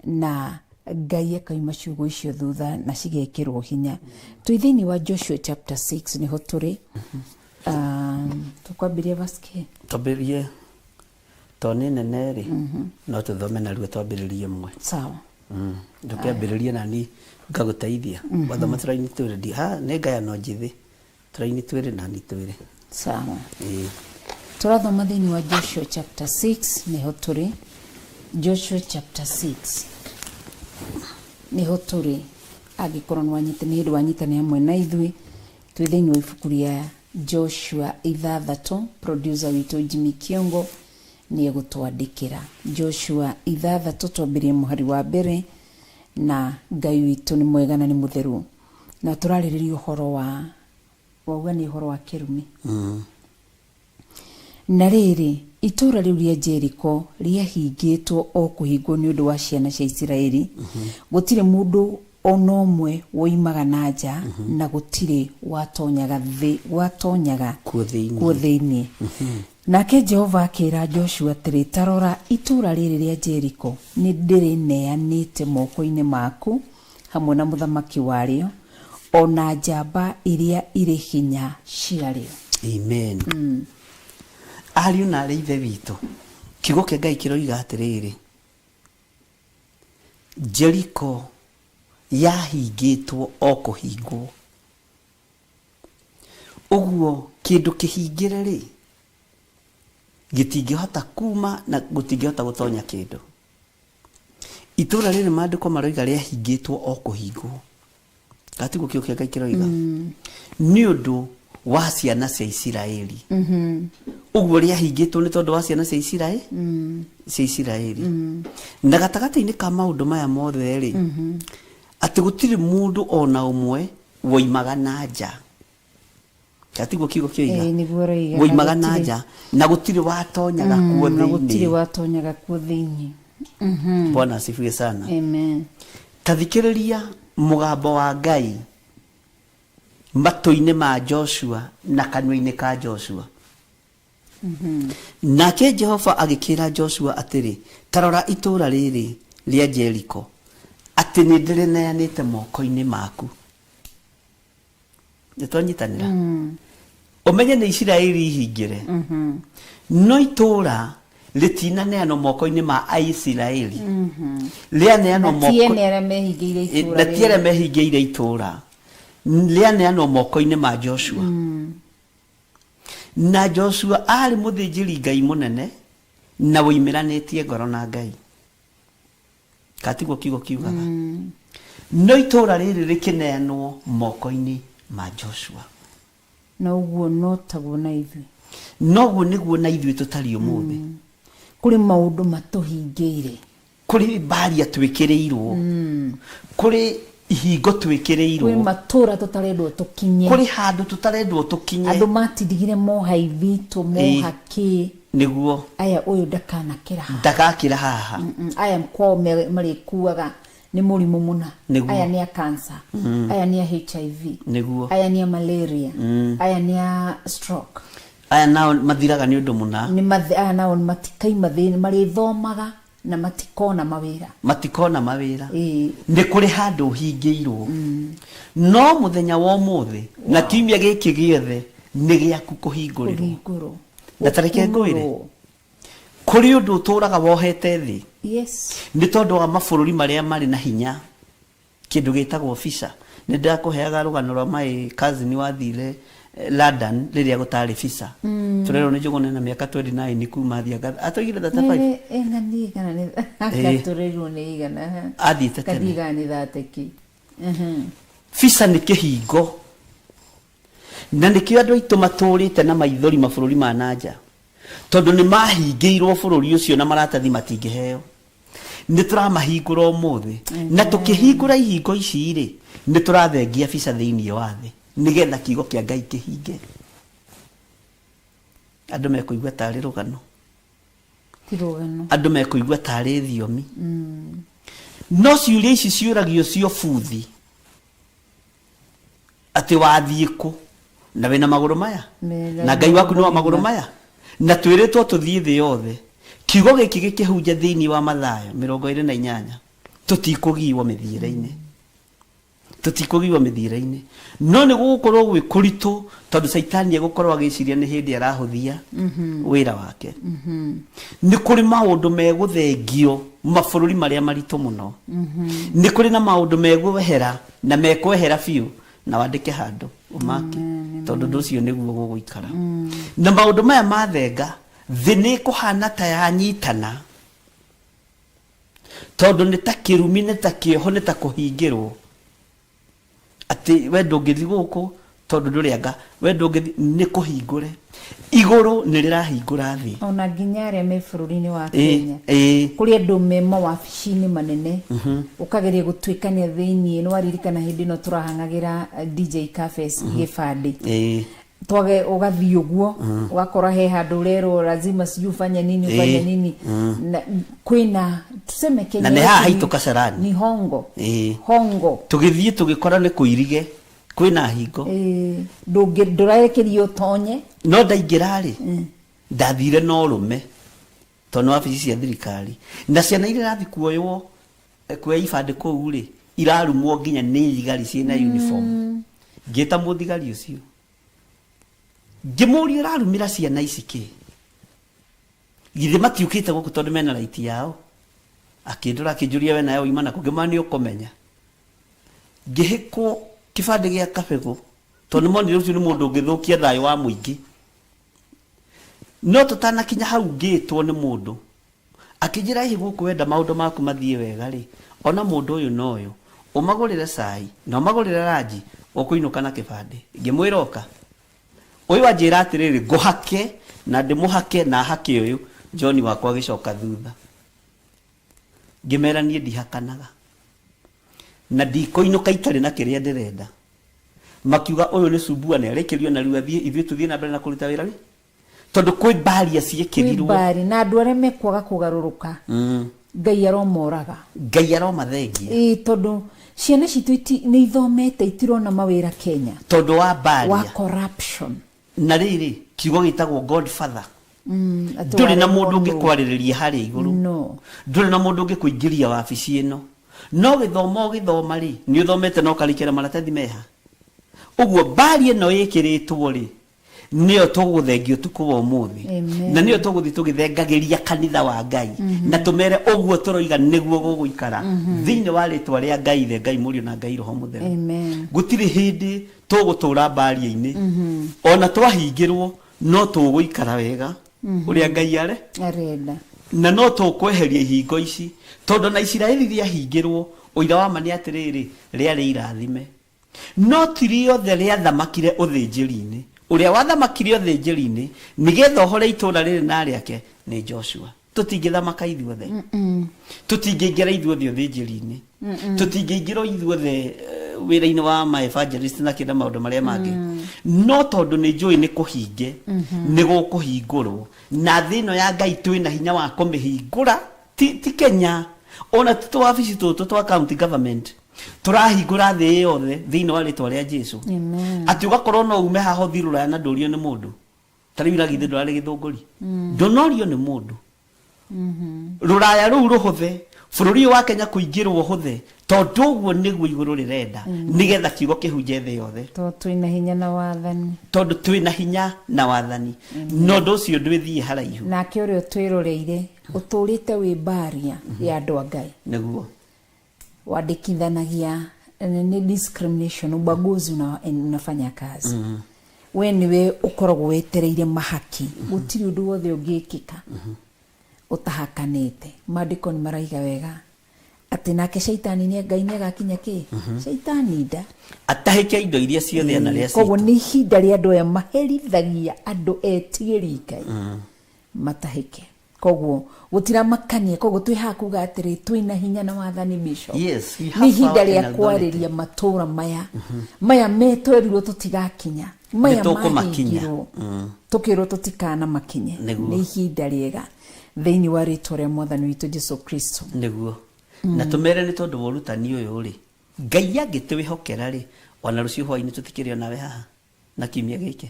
na Ngai akaima ciugo icio thutha na cigekirwo hinya twithini wa Joshua chapter 6 niho turi tukwambiria verse twambirie toni neneri no tuthome na ruo twambiririe mwe sawa ndukiambiririe nani ngaguteithia wathoma turaini twire ndi ne Ngai no njithi turaini twire nani twire sawa turathoma thini wa Joshua chapter 6 niho turi Joshua chapter 6 niho turi agikorwo nwanyite ni hindu wanyitane hamwe na ithui twithini wa ibuku ria Joshua 6 producer witu Jimmy Kiongo ni gutwandikira Joshua 6 twambirie muhari wa mbere na Ngai witu ni mwega na ni mutheru na turaririria uhoro wa ni uhoro wa kirumi na riri itura riu ria Jericho riahingitwo o kuhingwo ni undu wa ciana cia Isiraeli gutire mundu onomwe woimaga na nja na gutire watonyaga kuo thiini nake Jehova akira Joshua atiri tarora itura riri ria Jericho ni ndiri neanite moko-ini maku hamwe na muthamaki wario ona njamba iria iri hinya ciario. Amen. Ariu na ithe witu kiugo kia Ngai kiroiga atiriri Jericho yahingitwo o kuhingwo uguo kindu kihingire ri gitingihota kuma na gutingihota gutonya kindu itura riri maandiko maroiga riahingitwo o kuhingwo gatigo kiugo kia Ngai kiroiga ni undu wa ciana cia Isiraeli uguo riahingitwo ni tondu wa ciana cia Isiraeli na gatagati-ini ka maundu maya mothe ri ati gutiri mundu ona umwe woimaga na nja Katiguo kiugo kioiga niguo roiga woimaga na nja na gutiri watonyaga kuo thiini na gutiri watonyaga kuo thiini. Bwana asifiwe sana. Amen. Tathikiriria mugambo wa Ngai matoine ma Joshua na kanwa-ini ka Joshua. Nake Jehova agikira Joshua atiri, tarora itura riri ria Jericho ati ni ndirineanite moko-ini maku. Nitwanyitanira umenye ni Isiraeli ihingire no itura litinaneanwo moko-ini ma Aisiraeli lianeanwo moko na tiere mehingeire itura lianeanwo moko-ini ma Joshua. Na Joshua ari muthinjiri Ngai munene na woimiranetie ngoro na Ngai. Katiguo kiugo kiugaga no itura riri rikineanwo moko-ini ma Joshua. Na uguo no taguo na ithui. Noguo niguo na ithui tutari umuthi. Kuri maundu matuhingeire. Kuri baria twikireirwo. Kuri ihingo twikireirwo. Kuri matura tutarendwo tukinye. Kuri handu tutarendwo tukinye. Andu matindigire moha ithitu moha ki. Niguo. Aya uyu ndakanakira haha. Ndagakira haha. Aya mkwao marikuaga ni murimu muna. Aya ni ya cancer. Aya ni ya HIV. Niguo. Aya ni ya malaria. Aya ni ya stroke. Aya nao mathiraga ni undu muna. Ni aya nao matikai mathini marithomaga na matikona mawira. Matikona mawira. Ni kuri handu hingeirwo. No muthenya wa umuthi na kiumia giki giothe ni giaku kuhingurirwo. Na tareke ngwire. Kuri undu uturaga wohete thi. Yes. Ni tondu wa mabururi maria mari na hinya. Kindu gitagwo visa. Ni ndakuheaga rugano rwa my cousin wathire London riria gutari visa. Turero ni jugone na miaka 29 kuma thiaga atoigire 35. Ngani kana ni akaturero ni igana. Athite tene. Kadiga ni thateki. Visa ni kihingo. Na nikio andu aitu maturite na maithori mabururi ma nanja. Tondu ni mahingeirwo bururi ucio na maratathi matingiheo. Ni turamahingura umuthi na tukihingura ihingo ici ri ni turathengia visa thiini wa thi nigetha kiugo kia Ngai kihinge. Andu mekuigua tari rugano. Tirugano. Andu mekuigua tari thiomi. No ciuria ici ciuragio cio buthi. Ati wathie ku na wina maguru maya na Ngai waku no maguru maya na twiritwo tuthie thi yothe. Kiugo giki gikihunja thiini wa Mathayo 28 tutikugiwa mithire-ini. Tutikugiwa mithire-ini. No ni gukorwo gwi kuritu tondu Saitani egukorwo agiciria ni hindi arahuthia wira wake. Ni kuri maundu meguthengio mabururi maria maritu muno. Ni kuri na maundu megwehera na mekwehera biu na wandike handu umake tondu nducio niguo guguikara. Na maundu maya mathenga thi ni kuhana ta yanyitana tondu ni ta kirumi ni ta kioho ni ta kuhingirwo ati we ndungithi guku tondu ndurianga we ndungithi ni kuhingure iguru ni rirahingura thi ona nginya aria me bururi-ini wa Kenya kuri andu memo wabici-ini manene ukageria gutwikania thiini no waririkana hindi no turahangagira DJ Cafes gibandi twage ugathii uguo ugakora he handu rero lazima siju ufanye nini kwina tuseme Kenya na ne ha haitu kasarani ni hongo hongo tugithie tugikora ni kuirige kwina hingo ndurarekerio tonye no ndaingira ri ndathire no rume tono wabici cia thirikari na ciana iria rathi kuoywo kuoya ibande kuu ri irarumwo nginya ni thigari ciina uniform ngita muthigari ucio ngimuri ararumira ciana ici ki githe matiukite guku tondu mena right yao akindura akinjuria we nayo imana kugimani ukomenya ngihiko kibande gia kabego tondu monire ucio ni mundu ngithukia thayo wa muingi no tutana kinya hau ngitwo ni mundu akinjira hi guku wenda maundu maku mathie wega ri ona mundu uyu noyo umagurire cai na umagurire ranji ukuinuka na kibande ngimwiroka uyu ajira atiriri nguhake na ndimuhake na hake uyu John wakwa gicoka thutha ngimeranie ndihakanaga na ndikoinuka itari na kiria ndirenda makiuga uyu ni Sumbua ne arekerio na riu ithuĩ tuthie na mbere na kuruta wĩra tondu kwĩ baria ciĩkĩrirwo bari na andũ arĩa mekwaga kũgarũrũka Ngai aromoraga Ngai aromathengia tondu ciana citũ nĩ ithomete itirona mawĩra Kenya tondu wa baria wa corruption na rĩrĩ kiugo gĩtagwo Godfather ndũrĩ na mũndũ ũngĩkwarĩrĩria harĩa igũrũ ndũrĩ na mũndũ ũngĩkũingĩria wabici ĩno no gĩthoma rĩ nĩ ũthomete no karĩkĩra maratathi meha ũguo baria ĩno ĩkĩrĩtwo rĩ nĩyo tũgũthengio ũtukũ wa ũmũthĩ na nĩyo tũgũthiĩ tũgĩthengagĩria kanitha wa Ngai na tũmere ũguo tũroiga nĩguo gũgũikara thĩinĩ wa rĩtwa rĩa Ngai ithe Ngai Mũriũ na Ngai Roho Mũtheru gũtirĩ hĩndĩ tũgũtũra baria-inĩ ona twahingĩrwo no tũgũikara wega ũrĩa Ngai arenda na no tũkweheria ihingo ici tondu na Isiraeli rĩahingĩrwo ũira wa ma nĩ atĩrĩrĩ rĩarĩ irathime no ti rĩothe rĩathamakire ũthĩnjĩri-inĩ ũrĩa wathamakire ũthĩnjĩri-inĩ nĩgetha ũhore itũũra rĩrĩ na rĩake nĩ Joshua tũtingĩthamaka ithuothe tũtingĩingĩra ithuothe ũthĩnjĩri-inĩ tũtingĩingĩra ithuothe wĩra-inĩ wa ma evangelist na kĩnda maũndũ marĩa mangĩ no tondũ nĩ njũĩ nĩ kũhinge nĩ gũkũhingũrwo na thĩ ĩno ya Ngai twĩna hinya wa kũmĩhingũra ti Kenya ona tũwabici tũtũ twa county government turahingũra thĩ yothe thĩinĩ wa rĩtwa rĩa Jesu atĩ ũgakorwo no ume haha ũthiĩ Rũraya na ndũrio nĩ mũndũ tarĩu iragithĩ ndũrarĩ gĩthũngũri ndũnorio nĩ mũndũ Rũraya rũu rũhũthe bũrũri wa Kenya kũingĩrwo hũthe tondũ ũguo nĩguo igũrũ rĩrenda nĩgetha kiugo kĩhunje thĩ yothe tondũ twĩna hinya na wathani no ũndũ ũcio ndwĩthiĩ haraihu nake ũrĩa ũtwĩroreire ũtũrĩte wĩ baria ya andũ a Ngai nĩguo wadikithanagia ni discrimination ubaguzi unafanya kazi we niwe ukoragwo wetereire mahaki gutiri undu wothe ungikika utahakanite maandiko ni maraiga wega ati nake shaitani ni Ngai ni agakinya ki shaitani nda atahike indo iria ciothe na ria koguo ni hinda ria andu aya maherithagia andu etigĩri Ngai matahike koguo gutira makanie koguo twi hakuga atiri twina hinya na wathani bishop yes ni hinda ria kwariria matura maya metwerirwo tutigakinya maya mahingirwo tukirwo tutikana makinye ni hinda riega thĩinĩ wa rĩtwa rĩa mwathani witũ Jesu Kristo nĩguo na tũmere nĩ tondũ wa ũrutani ũyũ rĩ Ngai angĩtwĩhokera rĩ ona rũciũ hwaĩ-inĩ tũtikĩrĩ nawe haha na kiumia gĩkĩ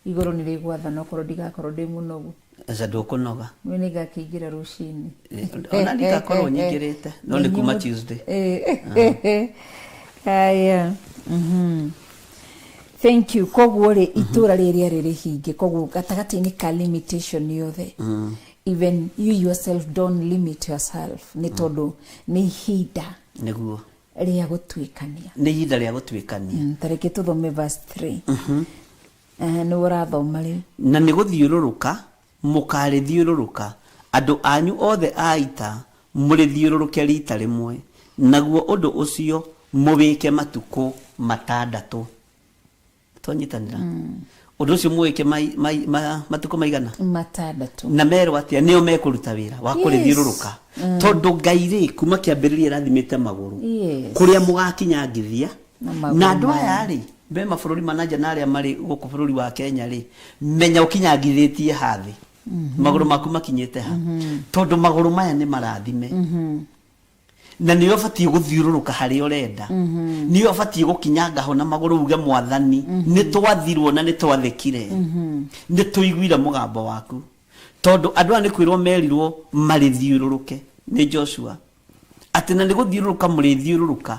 igũrũ nĩ rĩgwathana okorwo ndigakorwo ndĩ mũnogu aca ndũkũnoga niĩ nĩ ngakĩingĩra rũcinĩ ona ndigakorwo nyingĩrĩte no nĩ kuma Tuesday aya thank you koguo rĩ itũra rĩrĩa rĩrĩ hinge koguo gatagatĩ-inĩ ka limitation yothe even you yourself don't limit yourself nĩ tondũ nĩ ihinda nĩguo rĩa gũtuĩkania nĩ ihinda rĩa gũtuĩkania tareke tũthome verse 3 nĩ ũrathoma rĩu na nĩ gũthiũrũrũka mũkarĩthiũrũrũka andũ anyu othe a ita mũrĩthiũrũrũke rita rĩmwe naguo ũndũ ũcio mũwĩke matukũ matandatũ twanyitanĩra ũndũ ũcio mũwĩke matukũ maigana matandatũ na merwo atĩa nĩo mekũruta wĩra wa kũrĩthiũrũrũka tondũ Ngai rĩ kuma kĩambĩrĩria rathimĩte magũrũ kũrĩa mũgakinya ngithia na andũ aya rĩ be mabũrũri mananja na arĩa marĩ gũkũ bũrũri wa Kenya rĩ menya ũkinyangithĩtie hathĩ magũrũ maku makinyĩte ha tondũ magũrũ maya nĩ marathime na nĩ ũbatiĩ gũthiũrũrũka harĩa ũrenda nĩ ũbatiĩ gũkinyanga ho na magũrũ uge mwathani nĩ twathirwo na nĩ twathekire nĩ tũiguire mũgambo waku tondũ andũ aya nĩ kwĩrwo merirwo marĩthiũrũrũke nĩ Joshua atĩ na nĩ gũthiũrũrũka mũrĩthiũrũrũka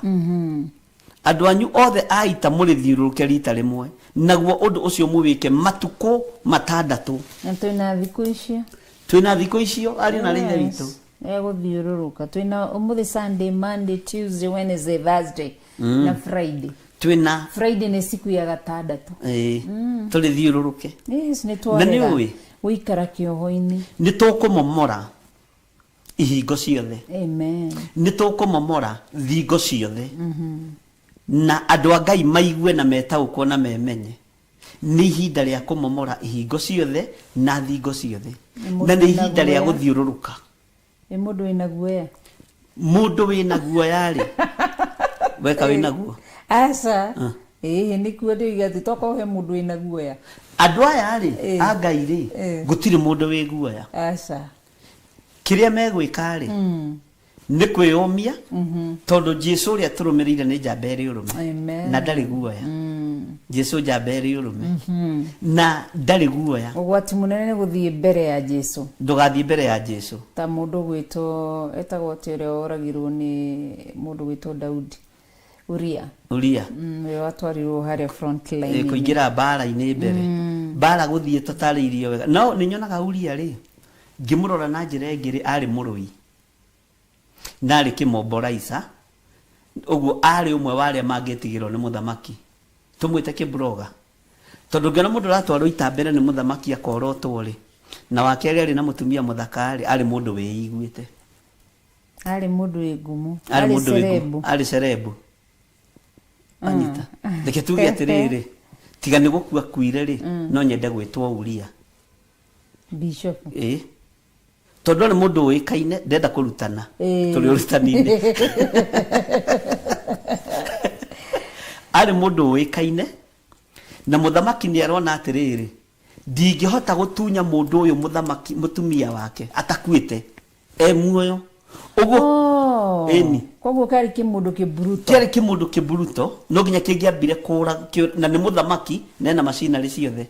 andũ anyu othe a ita mũrĩthiũrũrũke rita rĩmwe naguo ũndũ ũcio mũwĩke matukũ matandatũ na twĩna thikũ icio arĩ na rĩithe witũ gũthiũrũrũka twĩna ũmũthĩ Sunday, Monday, Tuesday, Wednesday, Thursday na Friday Friday nĩ siku ya gatandatũ tũrĩthiũrũrũke na nĩ ũĩ gũikara kĩoho-inĩ nĩ tũkũmomora ihingo ciothe nĩ tũkũmomora thingo ciothe na andũ a Ngai maigue na metaũkwo na memenye nĩ ihinda rĩa kũmomora ihingo ciothe na thingo ciothe na nĩ ihinda rĩa gũthiũrũrũka mũndũ wĩna guoya mũndũ wĩna guoya rĩ weka wĩna guo Asa. Ni kuo ndigati toko he mundu ina guoya. Andu aya ri a Ngai ri gutiri mundu wi guoya. Asa. Kiria megwika ri ni kwiyumia tondu Jesu ria turumirire ni njambere urume na ndari guoya. Jesu njambere urume na ndari guoya. Ugwati munene ni guthie mbere ya Jesu. Ndugathie mbere ya Jesu. Ta mundu gwito etagwo tere oragirwo ni mundu gwito Daudi. Uria. Watwarirwo haria front line. Kuingira bara-ini mbere. Bara guthie tatariirio wega. No ni nyonaga Uria ri ngimurora na njira ingiri ari murui. Nari kimomboraisa. Uguo ari umwe wale mangetigirwo ni muthamaki. Tumwite kibroga. Tondu ngena mundu ratwarwo ita mbere ni muthamaki akorotwo ri. Na wakeri ari na mutumia muthakari ari mundu weiguite. Ari mundu wigumu. Ari serebu. Anita. Reke tuge atiriri. Tiga ni gukua kuire ri no nyende gwitwo Uria. Bishop. Tondu ni mundu wikaine ndenda kurutana. Turi urutani-ini. Ari mundu wikaine na muthamaki ni arona atiriri. Ndingihota gutunya mundu uyu muthamaki mutumia wake atakuite. Muoyo. Uguo eni koguo kari kimundu kiburuto no nginya kingiambire kura na ni muthamaki na macinari ciothe.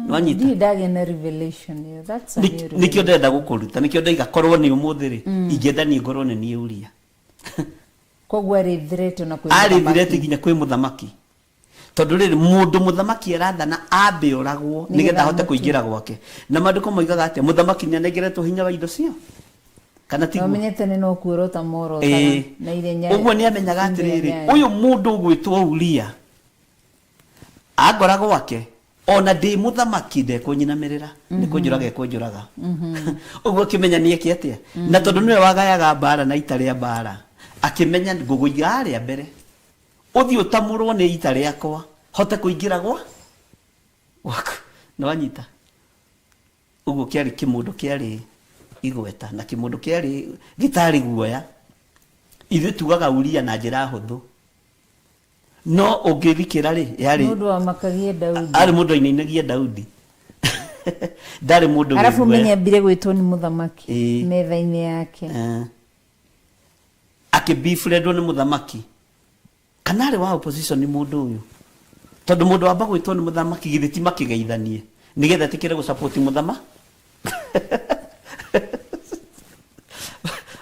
Wanyita ndage na revelation. That's a nikio ndenda gukuruta nikio ndaiga korwo ni umuthiri ingenda ni ngorwo ni Uria. Koguo ari threat na kwi nginya kwi muthamaki tondu riri mundu muthamaki arathana ambe oragwo nigetha hote kuingira gwake na maandiko moigaga ati muthamaki ni anengeretwo hinya wa indo cio kana tiguo amenyete ni no kuorota moro na irenya uguo ni amenyaga atiriri uyu mundu gwitwo Uria agora gwake ona ndi muthamaki nde kunyinamirira ni kunjuraga ekunjuraga uguo kimenya ni eki atia na tondu niwe wagayaga bara na itaria bara akimenya nguguiga aria mbere uthi utamurwo ni ita riakwa hote kuingira gwa no anyita uguo kiari kimundu kiari igweta na kimundu kiari gitari guoya ithu tugaga Uria na njira huthu no ungithikira ri yari mundu wa makagie Daudi ari mundu ainainagia Daudi ndari mundu arafu menye mbire gwitwo ni muthamaki metha-ini yake akibifredwo ni muthamaki kanare wa opposition ni mundu uyu tondu mundu wamba gwitwo ni muthamaki githiti makigeithanie nigetha tikire gu support muthama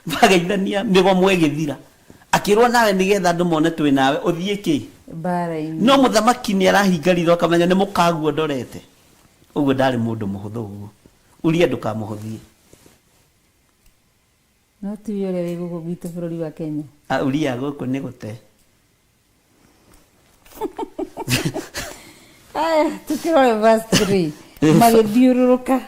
bageithania nigo mwegithira akirwo nawe nigetha andu mone twi nawe uthie ki bara-ini no muthamaki ni arahingarirwo akamenya ni mukaguo ndorete uguo ndari mundu muhuthu uguo Uria ndukamuhuthie no tuyore wigugo gitu bururi wa Kenya Uria guku ni gute tukirore verse 3 magithiururuka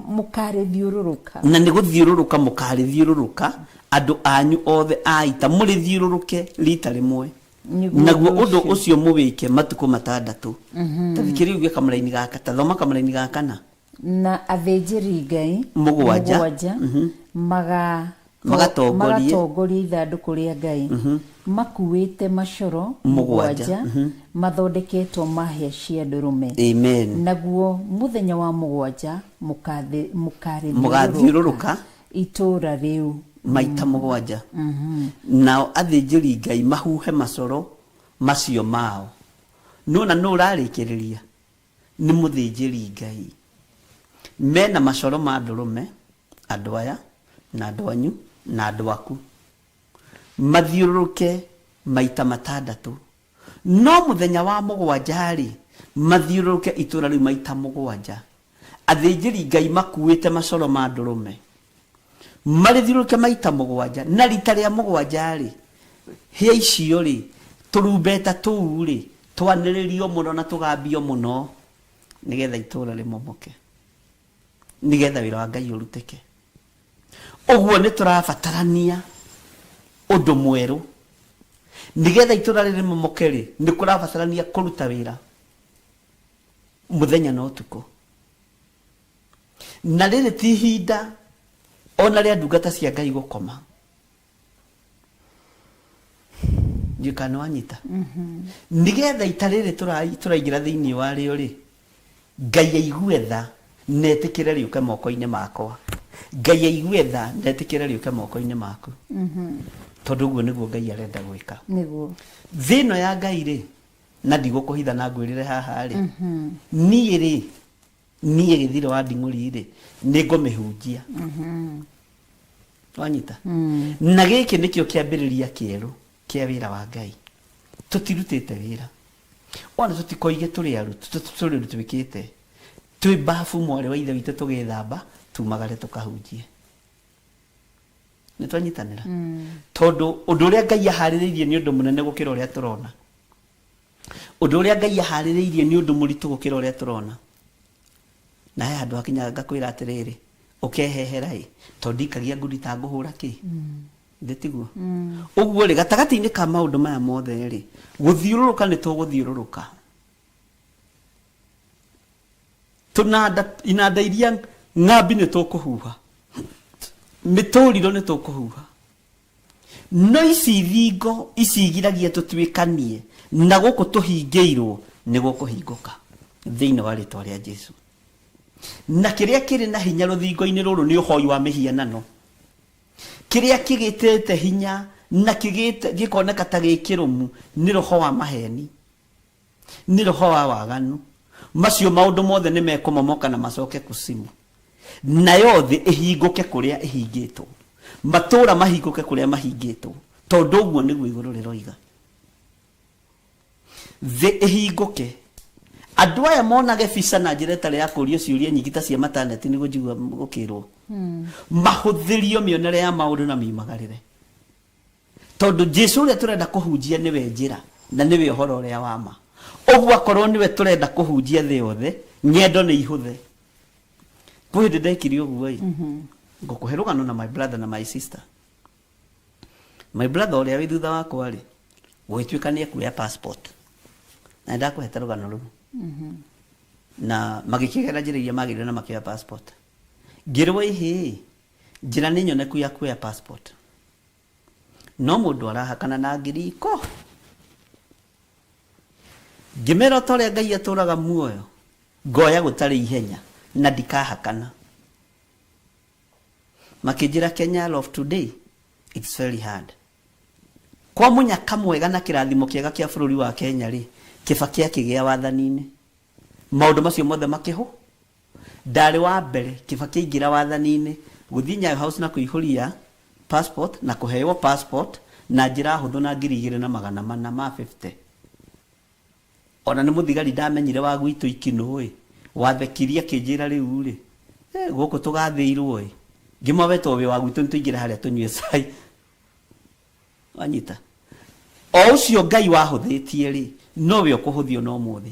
mukarithiururuka na ni guthiururuka mukarithiururuka andu anyu othe aita murithiururuke rita rimwe naguo undu ucio muwike matuko matandatu tathikiri uge kamaraini gaka tathoma kamaraini gaka na athinjiri Ngai mugwanja magatongoria ithanduku ria Ngai makuite macoro mugwanja mathondeketwo mahia cia ndurume amen naguo muthenya wa mugwanja mugathiururuka itura riu maita mugwanja nao athinjiri Ngai mahuhe macoro macio mao nona no rarikiriria ni muthinjiri Ngai mena macoro ma ndurume andu aya na andu anyu na andu aku mathiururuke maita matandatu no muthenya wa mugwanja ri mathiururuke itura riu maita mugwanja athinjiri Ngai makuite macoro ma ndurume marithiuruke maita mugwanja na rita ria mugwanja ri hia icio ri turumbeta tuu ri twaniririo muno na tugambio muno nigetha itura rimomoke nigetha wira wa Ngai uruteke uguo ni turabatarania undu mweru nigetha itura rimomoke ri ni kurabatarania kuruta wira muthenya no tuko na riri ti hinda ona ria ndungata cia Ngai gukoma ndikana wanyita nigetha itarire turaingira thiini warĩo rĩ Ngai aigue tha netikire riuke moko-inĩ makwa Ngai aigue tha netikire riuke moko-inĩ maku tondu guo niguo Ngai arenda gwika niguo thino ya Ngai rĩ na ndigũkũhitha na ngwĩrĩre haha rĩ niĩ rĩ niĩ gĩthiro wa nding'ũri rĩ nĩngũmĩhunjia wanyita na gĩkĩ nĩkĩo kĩambĩrĩria kĩerũ kĩa wĩra wa Ngai tũtirutĩte wĩra ona tũtikoige tũrĩ arutu tũrĩ twĩkĩte twĩ bafu mwarĩ wa ithe witũ tũgĩthamba tumagare tũkahunjie nĩtwanyitanĩra tondũ ũndũ ũrĩa Ngai aharĩrĩirie nĩ ũndũ mũnene gũkĩra ũrĩa tũrona ũndũ ũrĩa Ngai aharĩrĩirie nĩ ũndũ mũritũ gũkĩra ũrĩa tũrona na he handũ hakinya ngakwĩra atĩrĩrĩ ũkehehera ĩ tondũ ndikagia ngundi ta ngũhũra kĩ ndĩtiguo ũguo rĩ gatagatĩ-inĩ ka maũndũ maya mothe rĩ gũthiũrũrũka nĩ tũgũthiũrũrũka inanda iria ng'ambi nĩ tũkũhuha mĩtũrirũ nĩ tũkũhuha no ici thingo ici igiragia tũtuĩkanie na gũkũ tũhingĩirwo nĩ gũkũhingũka thĩinĩ wa rĩtwa rĩa Jesũ na kĩrĩa kĩrĩ na hinya rũthingo-inĩ rũrũ nĩ ũhoi wa mĩhianano kĩrĩa kĩgĩtĩte hinya na gĩkoneka ta gĩkĩrũmu nĩ roho wa maheni nĩ roho wa waganu macio maũndũ mothe nĩ mekũmomoka na macoke kusimu nayo thĩ ĩhingũke kũrĩa ĩhingĩtwo matũũra mahingũke kũrĩa mahingĩtwo tondũ ũguo nĩguo igũrũ rĩroiga thĩ ĩhingũke andũ aya monage visa na njĩra ĩtarĩ ya kũũrio ciũria nyingĩ ta cia mataneti nĩguo njigua gũkĩrwo mahũthĩrio mĩonere ya maũndũ na miumagarĩre tondũ Jesũ ũrĩa tũrenda kũhunjia nĩwe njĩra na nĩwe ũhoro ũrĩa wa ma ũguo akorwo nĩwe tũrenda kũhunjia thĩ yothe ng'endo nĩ ihũthe kwĩ hĩndĩ ndekire ũguo ĩ ngũkũhe rũgano na my brother na my sister my brother ũrĩa wĩ thutha wakwa rĩ gũgĩtuĩka nĩ ekuoya passport na ndakũhete rũgano rũu na magĩkĩgera njĩra iria magĩrĩire na makĩoya passport ngĩrwo ihĩ njĩra nĩ nyoneku ya kuoya passport no mũndũ arahakana na ngiriko ngĩmera ta ũrĩa Ngai atũraga muoyo ngoya gũtarĩ ihenya na ndikahakana makĩnjĩra Kenya of today it's very hard kwa mũnyaka mwega na kĩrathimo kĩega kĩa bũrũri wa Kenya rĩ Kibaki akĩgĩa wathani-inĩ maũndũ macio mothe makĩhũ ndarĩ wa mbere Kibaki aingĩra wathani-inĩ gũthiĩ Nyayo House na kũihũria passport na kũheo passport na njĩra hũthũ na 2,450 ona nĩ mũthigari ndamenyire wa gwitũ ikinũ ĩ wathekirie akĩnjĩra rĩu rĩ gũkũ tũgathĩirwo ĩ ngĩmaweta wĩ wa gwitũ nĩtũingĩre harĩa tũnyue cai wanyita o ũcio Ngai wahũthĩtie rĩ nowe ũkũhũthio no mũthĩ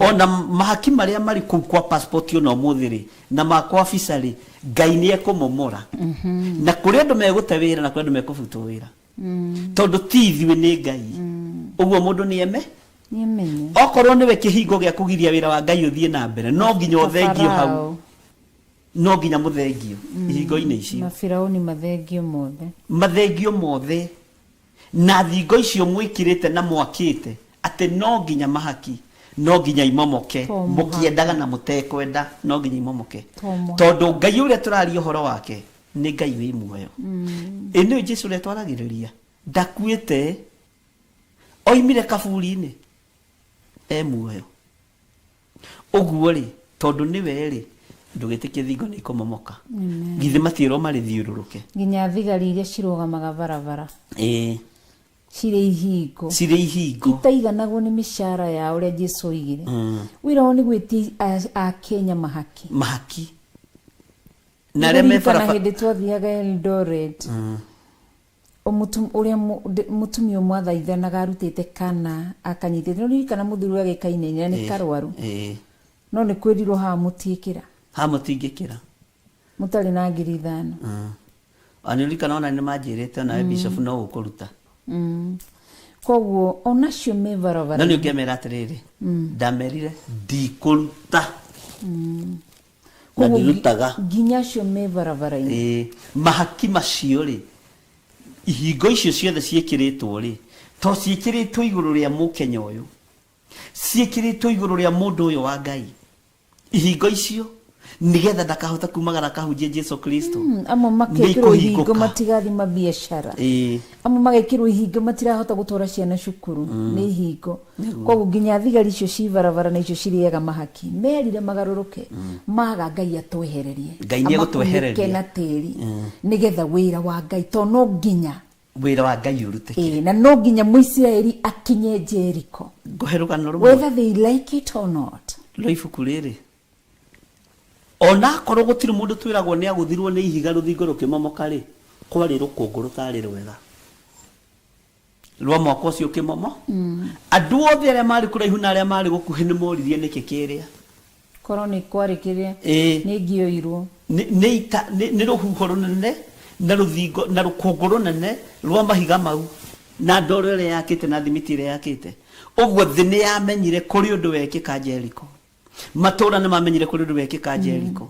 ona mahaki marĩa marĩ kũu kwa passport yo no mũthĩ rĩ na makwa visa rĩ Ngai nĩ ekũmomora na kũrĩ andũ megũte wĩra na kũrĩ andũ mekũbutwo wĩra tondũ ti ithuĩ nĩ Ngai ũguo mũndũ nĩeme okorwo nĩwe kĩhingo gĩa kũgiria wĩra wa Ngai ũthiĩ na mbere no nginya ũthengio hau no nginya mũthengio ihingo-inĩ icio na Firaũni mathengio mothe na thingo icio mwĩkĩrĩte na mwakĩte atĩ no nginya mahaki no nginya imomoke mũkĩendaga na mũtekwenda no nginya imomoke tondũ Ngai ũrĩa tũraria ũhoro wake nĩ Ngai wĩ muoyo nĩwe Jesũ ũrĩa twaragĩrĩria ndakuĩte oimire kaburi-inĩ muoyo ũguo rĩ tondũ nĩwe rĩ ndũgĩtĩkie thingo nĩ ikũmomoka githĩ matiĩrwo marĩ thiũrũrũke nginya thigari iria cirũgamaga barabara cirĩ ihingo itaiganagwo nĩ mĩcara ya ũrĩa Jesũ oigire wĩra wao nĩ gwĩtia Akenya mahaki na arĩa me barabara hĩndĩ twathiaga Eldoret ũrĩa mũtumia ũmwe athaithanaga arutĩte kana akanyitĩte no ririkana mũthuri agĩkainania nĩ karwaru no nĩ kwĩrirwo haha mũtingĩkĩra mũtarĩ na 5,000 anirikana ona nĩ manjĩrĩte na bishop no ũkũruta koguo onacio me barabara no nĩ ũngĩamera atĩrĩrĩ ndamerire ndikũruta na ndirutaga nginya acio me barabara-inĩ mahaki macio rĩ ihingo icio ciothe ciĩkĩrĩtwo rĩ to ciikiritwo iguru ria Mukenya uyu ciikiritwo iguru ria mundu uyu wa Ngai ihingo icio nigetha ndakahota kumagara kahunjie Jesu Kristo amo makekirwo ihingo matigathi mabiashara amo magekirwo ihingo matirahota gutora ciana cukuru ni ihingo koguo nginya thigari icio cibaravara na icio ciriaga mahaki merire magaruruke maga Ngai atwehererie Ngai ni gutwehereria kena tiri nigetha wira wa Ngai to no nginya wira wa Ngai uruteke na no nginya Muisiraeli akinye Jericho ngoherugano rumwe whether they like it or not loifuku riri ona korwo gutiri mundu twiragwo ni aguthirwo ni ihiga ruthingo rukimomoka ri kwari rukungu rutari rwega rwa mwako ucio kimomo andu othe aria mari kuraihu na aria mari gukuhi ni moririe niki kiria koroni kwari kiria ni ngioirwo ni ruhuho runene na ruthingo na rukungu runene rwa mahiga mau na ndoro ria yakite na thimiti ria yakite ogwo thini yamenyire kuri undu wekika Jericho matura ni mamenyire kuri undu wekika Jericho